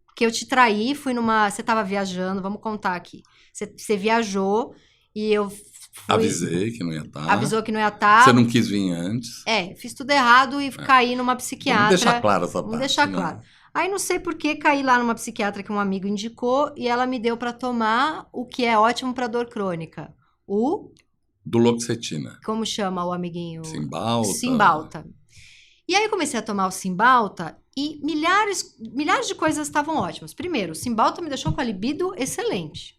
Porque eu te traí, você tava viajando, vamos contar aqui. Você viajou e eu fui... Avisei que não ia estar. Avisou que não ia estar. Você não quis vir antes. Fiz tudo errado e caí numa psiquiatra. Vamos deixar claro essa parte. Vamos deixar claro. Aí não sei por que caí lá numa psiquiatra que um amigo indicou e ela me deu para tomar o que é ótimo para dor crônica. Duloxetina. Como chama o amiguinho? Cymbalta. E aí eu comecei a tomar o Cymbalta e milhares de coisas estavam ótimas. Primeiro, o Cymbalta me deixou com a libido excelente.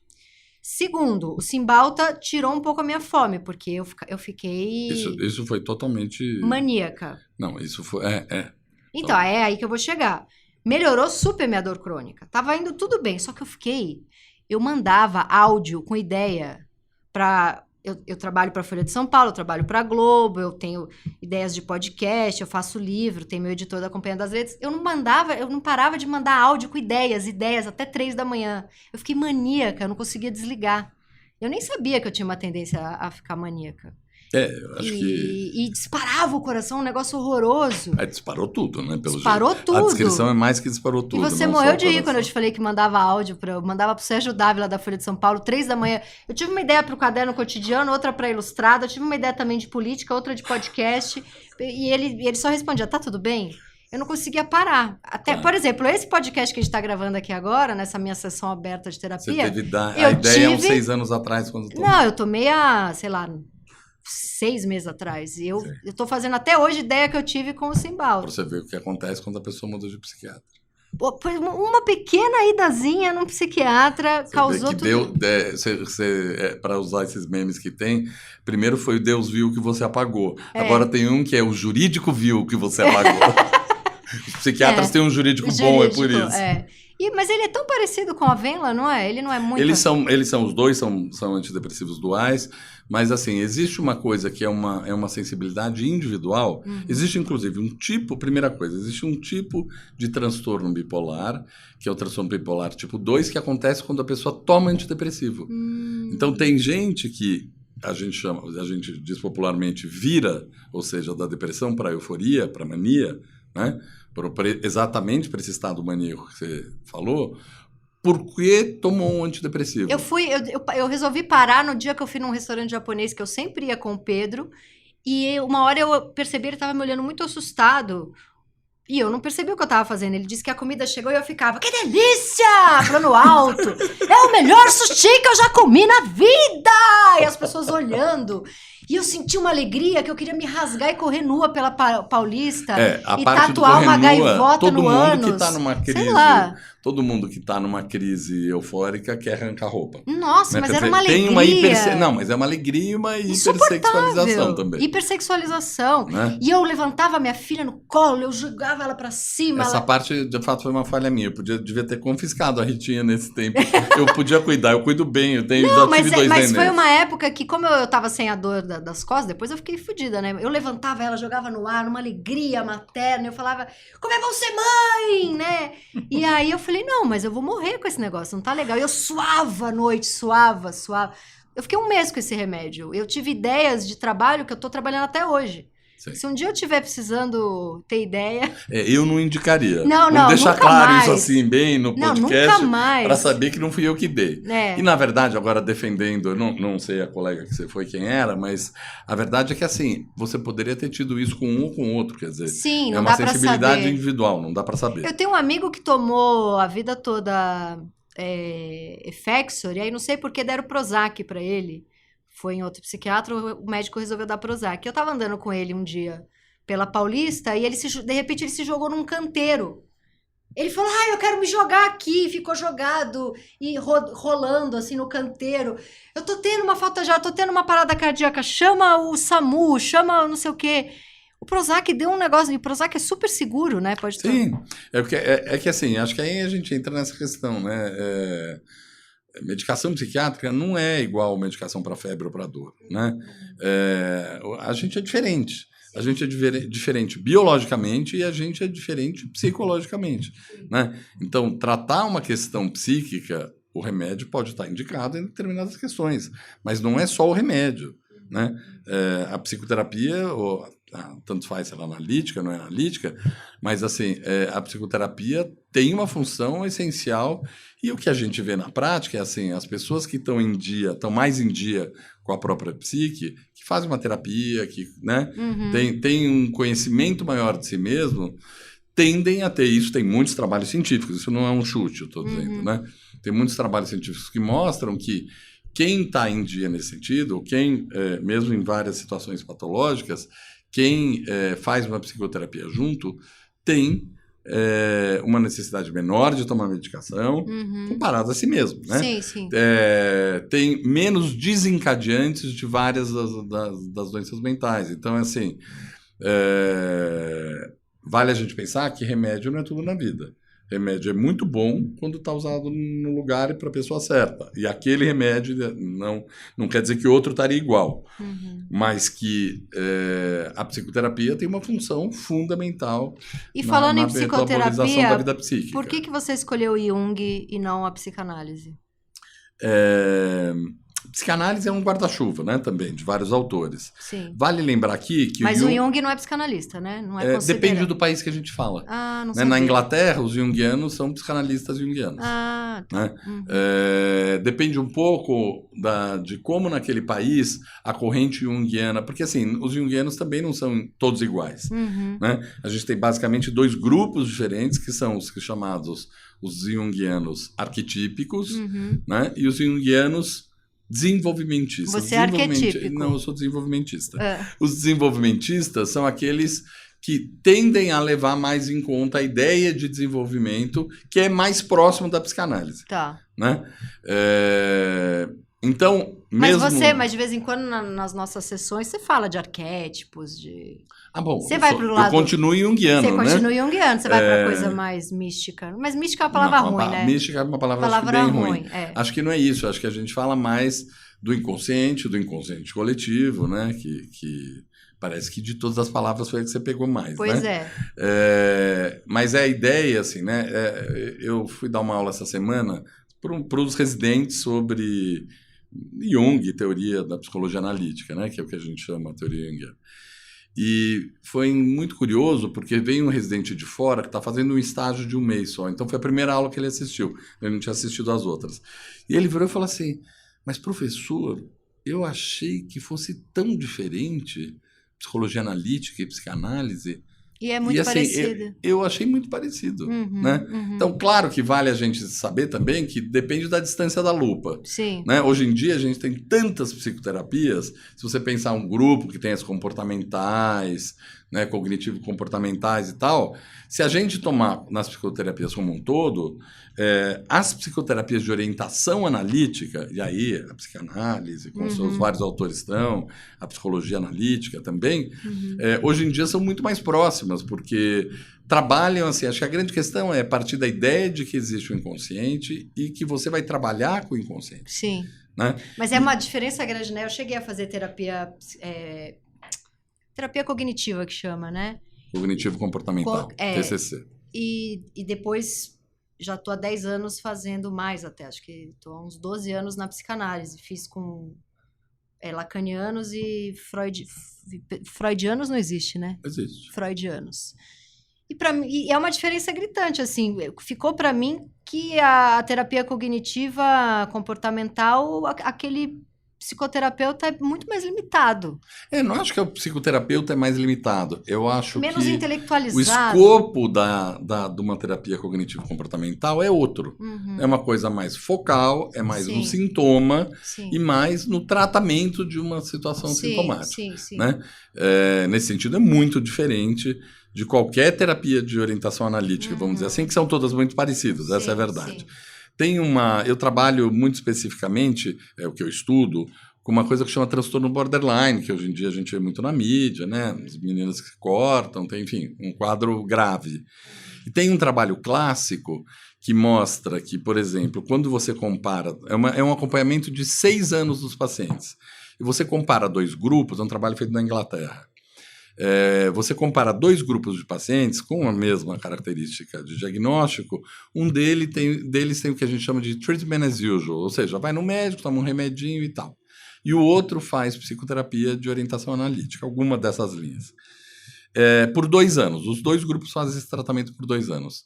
Segundo, o Cymbalta tirou um pouco a minha fome, porque eu fiquei... Isso foi totalmente... maníaca. Não, isso foi... Então, é aí que eu vou chegar. Melhorou super minha dor crônica. Tava indo tudo bem, só que eu mandava áudio com ideia para... Eu trabalho para a Folha de São Paulo, eu trabalho para a Globo, eu tenho ideias de podcast, eu faço livro, tenho meu editor da Companhia das Letras. Eu não parava de mandar áudio com ideias, até 3 da manhã. Eu fiquei maníaca, eu não conseguia desligar. Eu nem sabia que eu tinha uma tendência a ficar maníaca. Eu acho que... E disparava o coração, um negócio horroroso. Disparou tudo, né? Disparou tudo. A descrição é mais que disparou tudo. E você morreu de rir quando eu te falei que mandava áudio, eu mandava pro Sérgio Dávila da Folha de São Paulo, 3 da manhã. Eu tive uma ideia pro Caderno Cotidiano, outra pra Ilustrada, eu tive uma ideia também de política, outra de podcast, e ele só respondia, tá tudo bem? Eu não conseguia parar. Por exemplo, esse podcast que a gente tá gravando aqui agora, nessa minha sessão aberta de terapia... Você teve a ideia há uns 6 anos atrás, quando tomou. Não, eu tomei sei lá... 6 meses atrás. E eu tô fazendo até hoje ideia que eu tive com o Cymbalta. Pra você ver o que acontece quando a pessoa muda de psiquiatra. Uma pequena idazinha num psiquiatra causou tudo. Para usar esses memes que tem, primeiro foi o Deus viu que você apagou. Agora tem um que é o jurídico viu que você apagou. Os psiquiatras têm um jurídico bom, é por isso. Mas ele é tão parecido com a Venla, não é? Ele não é muito... Eles são os dois, são antidepressivos duais, mas assim, existe uma coisa que é uma sensibilidade individual. Existe, inclusive, primeira coisa, existe um tipo de transtorno bipolar, que é o transtorno bipolar tipo 2, que acontece quando a pessoa toma antidepressivo. Então, tem gente que a gente diz popularmente vira, ou seja, da depressão para a euforia, para a mania, né? Exatamente para esse estado maníaco que você falou, porque tomou um antidepressivo. Eu resolvi parar no dia que eu fui num restaurante japonês, que eu sempre ia com o Pedro, e uma hora eu percebi, ele estava me olhando muito assustado, e eu não percebi o que eu estava fazendo. Ele disse que a comida chegou e eu ficava, que delícia! Falando alto, é o melhor sushi que eu já comi na vida! E as pessoas olhando... E eu senti uma alegria que eu queria me rasgar e correr nua pela Paulista a e parte tatuar uma gaivota no ânus. Que tá numa crise, sei lá. Todo mundo que está numa crise eufórica quer arrancar roupa. Nossa, né? mas era uma alegria. Não, mas é uma alegria e uma hipersexualização também. Hipersexualização. Né? E eu levantava minha filha no colo, eu jogava ela pra cima. Essa parte, de fato, foi uma falha minha. Eu devia ter confiscado a Ritinha nesse tempo. Eu podia cuidar, eu cuido bem. Eu tenho, já tive 2 mas foi uma época que, como eu tava sem a dor das costas, depois eu fiquei fodida, né? Eu levantava ela, jogava no ar, numa alegria materna. Eu falava, como é você, mãe? Né? E aí eu falei, não, mas eu vou morrer com esse negócio, não tá legal. E eu suava à noite, suava. Eu fiquei 1 mês com esse remédio. Eu tive ideias de trabalho que eu tô trabalhando até hoje. Sim. Se um dia eu estiver precisando ter ideia... eu não indicaria. Não, deixar nunca claro mais. isso assim, bem no podcast, nunca mais. Para saber que não fui eu que dei. E, na verdade, agora defendendo, eu não sei a colega que você foi quem era, mas a verdade é que, assim, você poderia ter tido isso com um ou com outro, quer dizer... Sim, não é dá uma pra sensibilidade saber. individual, não dá para saber. Eu tenho um amigo que tomou a vida toda Effexor, e aí não sei por que deram Prozac para ele. Foi em outro psiquiatra, o médico resolveu dar Prozac. Eu tava andando com ele um dia pela Paulista, e de repente ele se jogou num canteiro. Ele falou, eu quero me jogar aqui, ficou jogado e rolando assim no canteiro. Eu tô tendo uma falta de ar, tô tendo uma parada cardíaca, chama o SAMU, chama não sei o quê. O Prozac deu um negócio, e o Prozac é super seguro, né? Pode ter... Sim, é que assim, acho que aí a gente entra nessa questão, né? Medicação psiquiátrica não é igual medicação para febre ou para dor, né? A gente é diferente. A gente é diferente biologicamente e a gente é diferente psicologicamente, né? Então, tratar uma questão psíquica, o remédio pode estar indicado em determinadas questões, mas não é só o remédio. né? A psicoterapia, tanto faz se ela é analítica, não é analítica, mas assim, a psicoterapia tem uma função essencial e o que a gente vê na prática é assim, as pessoas que estão mais em dia com a própria psique, que fazem uma terapia, que, né, tem um conhecimento maior de si mesmo, tendem a ter isso. Tem muitos trabalhos científicos, isso não é um chute, eu estou dizendo, né? Tem muitos trabalhos científicos que mostram que quem está em dia nesse sentido, mesmo em várias situações patológicas, quem faz uma psicoterapia junto tem uma necessidade menor de tomar medicação comparado a si mesmo, né? Sim, sim. Tem menos desencadeantes de várias das doenças mentais. Então, assim, vale a gente pensar que remédio não é tudo na vida. Remédio é muito bom quando está usado no lugar e para a pessoa certa. E aquele remédio não quer dizer que o outro estaria igual. Mas que a psicoterapia tem uma função fundamental e falando em psicoterapia, da vida psíquica. Por que você escolheu Jung e não a psicanálise? Psicanálise é um guarda-chuva, né, também, de vários autores. Sim. Vale lembrar aqui que mas o Jung não é psicanalista, né? Não é depende do país que a gente fala. Não né? Na Inglaterra, os junguianos são psicanalistas junguianos. Tá. Né? Depende um pouco de como naquele país a corrente junguiana... Porque, assim, os junguianos também não são todos iguais. Né? A gente tem, basicamente, 2 grupos diferentes, que são os chamados os junguianos arquetípicos, né? E os junguianos desenvolvimentistas. Você é arquetípico. Não, eu sou desenvolvimentista. Os desenvolvimentistas são aqueles que tendem a levar mais em conta a ideia de desenvolvimento, que é mais próximo da psicanálise. Tá. Né? Então, mesmo... Mas de vez em quando nas nossas sessões você fala de arquétipos, de... bom, você vai pro lado... eu continuo junguiano, Você continua junguiano, você vai pra coisa mais mística. Mas mística é uma palavra ruim, né? Mística é uma palavra bem ruim. Acho que não é isso, acho que a gente fala mais do inconsciente coletivo, né? Que parece que de todas as palavras foi a que você pegou mais, pois né? Mas a ideia, assim, né? Eu fui dar uma aula essa semana para os residentes sobre Jung, teoria da psicologia analítica, né? Que é o que a gente chama de teoria junguiana. E foi muito curioso, porque veio um residente de fora que está fazendo um estágio de 1 mês só. Então, foi a primeira aula que ele assistiu. Ele não tinha assistido as outras. E ele virou e falou assim, mas professor, eu achei que fosse tão diferente psicologia analítica e psicanálise. E é muito parecido. Eu achei muito parecido. Né? Então, claro que vale a gente saber também que depende da distância da lupa. Sim. Né? Hoje em dia, a gente tem tantas psicoterapias. Se você pensar um grupo que tem as comportamentais, né, cognitivo-comportamentais e tal, se a gente tomar nas psicoterapias como um todo, as psicoterapias de orientação analítica, e aí a psicanálise, com seus vários autores estão, a psicologia analítica também, hoje em dia são muito mais próximas, porque trabalham assim, acho que a grande questão é partir da ideia de que existe o inconsciente e que você vai trabalhar com o inconsciente. Sim. Né? Mas é uma diferença grande, né? Eu cheguei a fazer terapia cognitiva, que chama, né? Cognitivo-comportamental, TCC. E depois já estou há 10 anos fazendo mais até, acho que estou há uns 12 anos na psicanálise. Fiz com lacanianos e freudianos não existe, né? Existe. Freudianos. E é uma diferença gritante, assim, ficou para mim que a terapia cognitiva comportamental, aquele psicoterapeuta é muito mais limitado. Não acho que o psicoterapeuta é mais limitado. Eu acho menos que intelectualizado. O escopo de uma terapia cognitivo-comportamental é outro. É uma coisa mais focal, é mais no sintoma e mais no tratamento de uma situação sintomática. Sim. Né? Nesse sentido, é muito diferente de qualquer terapia de orientação analítica, vamos dizer assim, que são todas muito parecidas, essa é a verdade. Eu trabalho muito especificamente, é o que eu estudo, com uma coisa que chama transtorno borderline, que hoje em dia a gente vê muito na mídia, né? As meninas que se cortam, tem, enfim, um quadro grave. E tem um trabalho clássico que mostra que, por exemplo, quando você compara, é um acompanhamento de 6 anos dos pacientes, e você compara 2 grupos, é um trabalho feito na Inglaterra. Você compara 2 grupos de pacientes com a mesma característica de diagnóstico, um deles tem o que a gente chama de treatment as usual, ou seja, vai no médico, toma um remedinho e tal. e o outro faz psicoterapia de orientação analítica, alguma dessas linhas. Por 2 anos. Os 2 grupos fazem esse tratamento por 2 anos.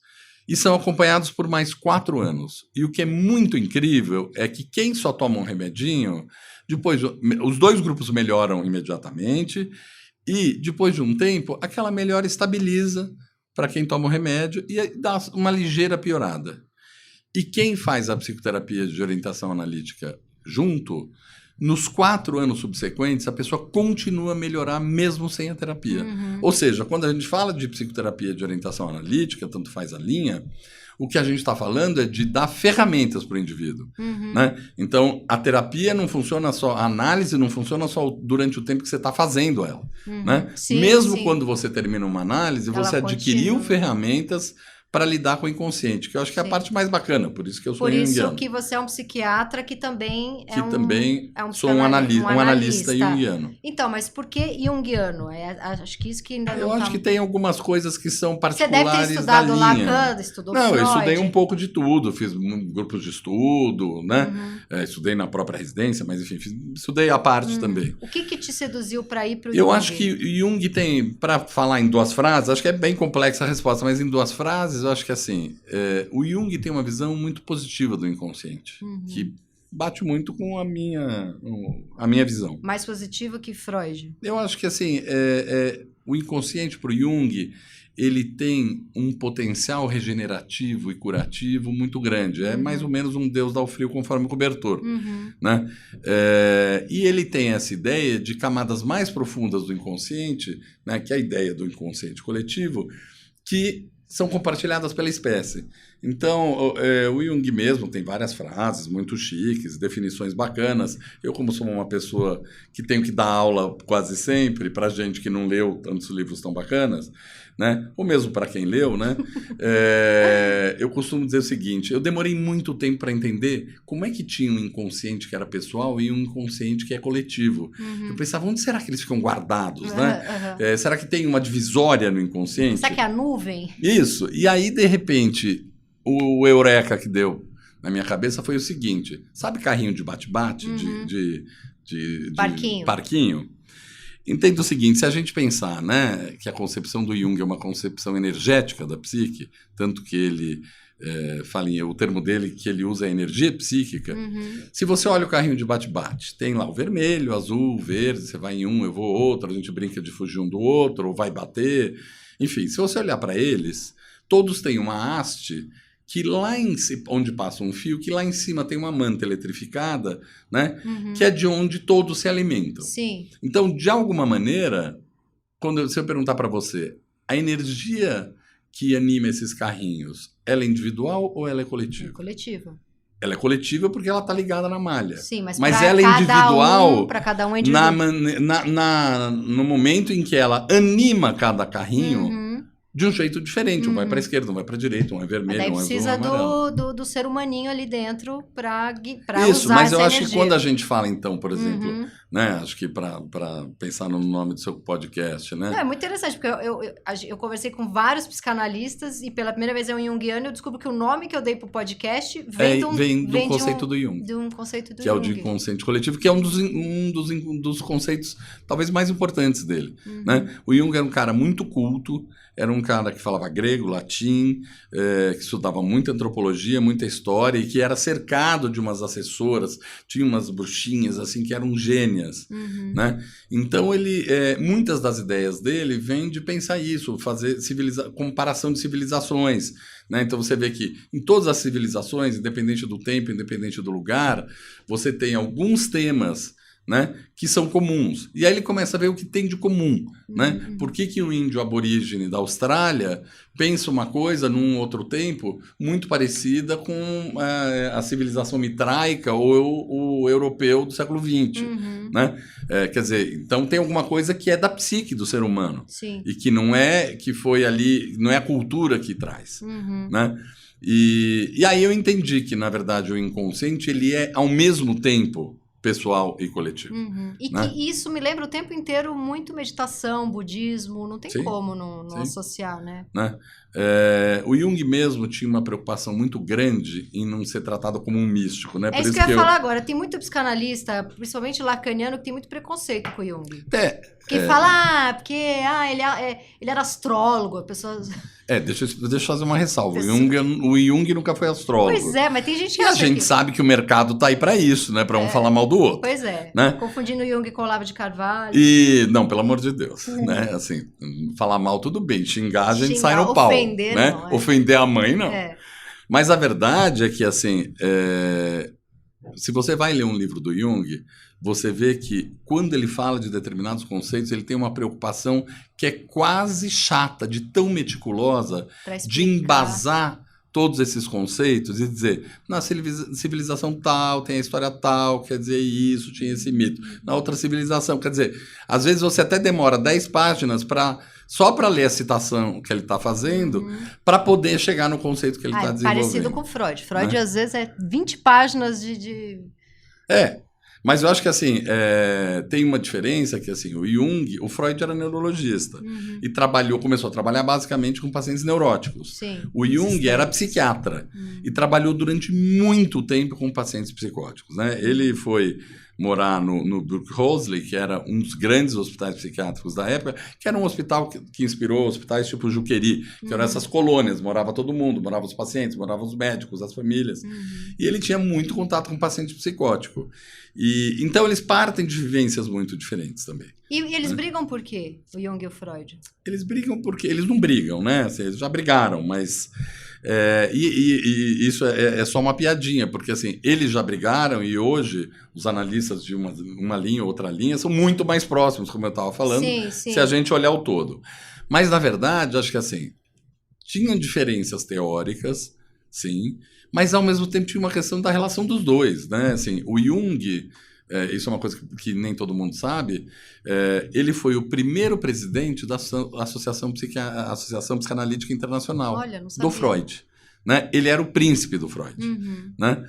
E são acompanhados por mais 4 anos. E o que é muito incrível é que quem só toma um remedinho, depois os 2 grupos melhoram imediatamente e, depois de um tempo, aquela melhora estabiliza para quem toma o remédio e dá uma ligeira piorada. E quem faz a psicoterapia de orientação analítica junto, nos 4 anos subsequentes, a pessoa continua a melhorar mesmo sem a terapia. Ou seja, quando a gente fala de psicoterapia de orientação analítica, tanto faz a linha, o que a gente está falando é de dar ferramentas para o indivíduo. Né? Então, a terapia não funciona só, a análise não funciona só durante o tempo que você está fazendo ela. Né? Sim, mesmo quando você termina uma análise, ela você adquiriu ferramentas para lidar com o inconsciente, que eu acho que é a parte mais bacana, por isso que eu sou junguiano. Por isso que você é um psiquiatra que também sou um analista junguiano. Então, mas por que junguiano? Acho que isso que ainda não acho que tem algumas coisas que são particulares da linha. Você deve ter estudado Lacan, estudou Freud. Eu estudei um pouco de tudo, fiz grupos de estudo, né? Estudei na própria residência, mas enfim, estudei a parte também. O que te seduziu para ir para o Jung? Eu acho que Jung tem, para falar em 2 frases, acho que é bem complexa a resposta, mas em 2 frases, eu acho que assim, o Jung tem uma visão muito positiva do inconsciente, que bate muito com a minha visão. Mais positiva que Freud? Eu acho que assim, o inconsciente para o Jung, ele tem um potencial regenerativo e curativo muito grande. É mais ou menos um Deus dá o frio conforme o cobertor. Né? E ele tem essa ideia de camadas mais profundas do inconsciente, né, que é a ideia do inconsciente coletivo, que são compartilhadas pela espécie. Então, o Jung mesmo tem várias frases muito chiques, definições bacanas. Eu, como sou uma pessoa que tenho que dar aula quase sempre para gente que não leu tantos livros tão bacanas, né? Ou mesmo para quem leu, né? Eu costumo dizer o seguinte, eu demorei muito tempo para entender como é que tinha um inconsciente que era pessoal e um inconsciente que é coletivo. Eu pensava, onde será que eles ficam guardados, né? Será que tem uma divisória no inconsciente? Será que é a nuvem? Isso. E aí, de repente, o eureka que deu na minha cabeça foi o seguinte, sabe carrinho de bate-bate? De parquinho? Entenda o seguinte, se a gente pensar, né, que a concepção do Jung é uma concepção energética da psique, tanto que ele fala, o termo dele que ele usa é energia psíquica, se você olha o carrinho de bate-bate, tem lá o vermelho, azul, verde, você vai em um, eu vou outro, a gente brinca de fugir um do outro, ou vai bater, enfim, se você olhar para eles, todos têm uma haste que lá onde passa um fio, que lá em cima tem uma manta eletrificada, né? Que é de onde todos se alimentam. Sim. Então, de alguma maneira, se eu perguntar para você, a energia que anima esses carrinhos, ela é individual ou ela é coletiva? É coletiva. Ela é coletiva porque ela está ligada na malha. Sim, mas ela é individual para cada um é individual. No momento em que ela anima cada carrinho, de um jeito diferente. Um vai para a esquerda, um vai para a direita, um é vermelho, um é azul, precisa do ser humaninho ali dentro para usar isso, mas eu acho energia. que quando a gente fala, então, por exemplo, né, acho que para pensar no nome do seu podcast, né? É muito interessante, porque eu conversei com vários psicanalistas e pela primeira vez é um junguiano, eu descubro que o nome que eu dei pro podcast vem do conceito do Jung. De um conceito do que Jung. É o de inconsciente coletivo, que é um dos conceitos talvez mais importantes dele. Né? O Jung era um cara muito culto, era um cara que falava grego, latim, que estudava muita antropologia, muita história e que era cercado de umas assessoras, tinha umas bruxinhas assim que eram gênias. Né? Então, muitas das ideias dele vêm de pensar isso, fazer comparação de civilizações. Né? Então, você vê que em todas as civilizações, independente do tempo, independente do lugar, você tem alguns temas, né, que são comuns. E aí ele começa a ver o que tem de comum. Né? Por que um índio aborígene da Austrália pensa uma coisa num outro tempo muito parecida com a civilização mitraica ou o europeu do século XX? Né? Quer dizer, então tem alguma coisa que é da psique do ser humano. Sim. E que não é que foi ali, não é a cultura que traz. Né? E aí eu entendi que, na verdade, o inconsciente ele é, ao mesmo tempo, pessoal e coletivo. E né? que isso me lembra o tempo inteiro muito meditação, budismo, não tem como não associar, né? O Jung mesmo tinha uma preocupação muito grande em não ser tratado como um místico, né? É isso que eu ia falar agora. Tem muito psicanalista, principalmente lacaniano, que tem muito preconceito com o Jung. Que fala, porque ele era astrólogo, a pessoa... Deixa eu fazer uma ressalva. O Jung nunca foi astrólogo. Pois é, mas tem gente que acha que... a gente sabe que o mercado tá aí para isso, né? Para um falar mal do outro. Pois é. Né? Confundindo o Jung com o Olavo de Carvalho. Não, pelo amor de Deus. Né? Assim, falar mal tudo bem. Xingar, a gente sai no pau. Ofender, né? não. Ofender a mãe, não. Mas a verdade é que, assim, se você vai ler um livro do Jung, você vê que quando ele fala de determinados conceitos, ele tem uma preocupação que é quase chata, de tão meticulosa, de embasar todos esses conceitos e dizer, na civilização tal, tem a história tal, quer dizer isso, tinha esse mito. Na outra civilização, quer dizer, às vezes você até demora 10 páginas só para ler a citação que ele está fazendo, para poder chegar no conceito que ele está desenvolvendo. Parecido com Freud. Freud, às vezes, é 20 páginas de... Mas eu acho que, assim, tem uma diferença que, assim, o Freud era neurologista e começou a trabalhar basicamente com pacientes neuróticos. Sim, o Jung era psiquiatra e trabalhou durante muito tempo com pacientes psicóticos, né? Ele foi morar no Burghölzli, que era um dos grandes hospitais psiquiátricos da época, que era um hospital que inspirou hospitais tipo Juqueri, que eram essas colônias, morava todo mundo, moravam os pacientes, moravam os médicos, as famílias. E ele tinha muito contato com paciente psicótico. Então eles partem de vivências muito diferentes também. E eles brigam por quê, o Jung e o Freud? Eles brigam porque... Eles não brigam, né? Assim, eles já brigaram, mas... isso é só uma piadinha, porque assim, eles já brigaram e hoje os analistas de uma linha ou outra linha são muito mais próximos, como eu estava falando, se a gente olhar o todo. Mas, na verdade, acho que assim, tinham diferenças teóricas, sim, mas ao mesmo tempo tinha uma questão da relação dos dois, né? Assim, o Jung... isso é uma coisa que nem todo mundo sabe, ele foi o primeiro presidente da Associação Psicanalítica Internacional. Olha, não sabia. Do Freud. Né? Ele era o príncipe do Freud. Né?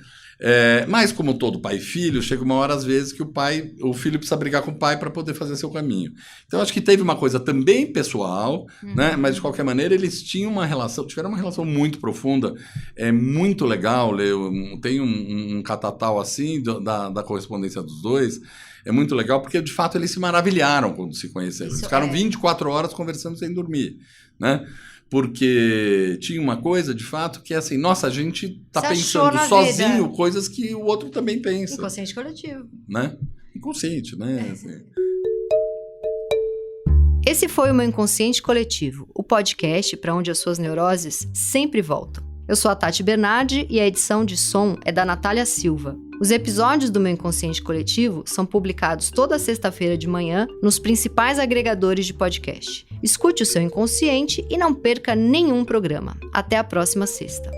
Mas, como todo pai e filho, chega uma hora, às vezes, que o filho precisa brigar com o pai para poder fazer seu caminho. Então, acho que teve uma coisa também pessoal, né? Mas, de qualquer maneira, eles tiveram uma relação muito profunda. É muito legal ler, tem um catatal assim da correspondência dos dois. É muito legal, porque, de fato, eles se maravilharam quando se conheceram. Eles ficaram 24 horas conversando sem dormir, né? Porque tinha uma coisa, de fato, que é assim, nossa, a gente tá pensando sozinho coisas que o outro também pensa. Inconsciente coletivo. Né? Inconsciente, né? Assim. Esse foi o Meu Inconsciente Coletivo, o podcast para onde as suas neuroses sempre voltam. Eu sou a Tati Bernardi e a edição de som é da Natália Silva. Os episódios do Meu Inconsciente Coletivo são publicados toda sexta-feira de manhã nos principais agregadores de podcast. Escute o seu inconsciente e não perca nenhum programa. Até a próxima sexta.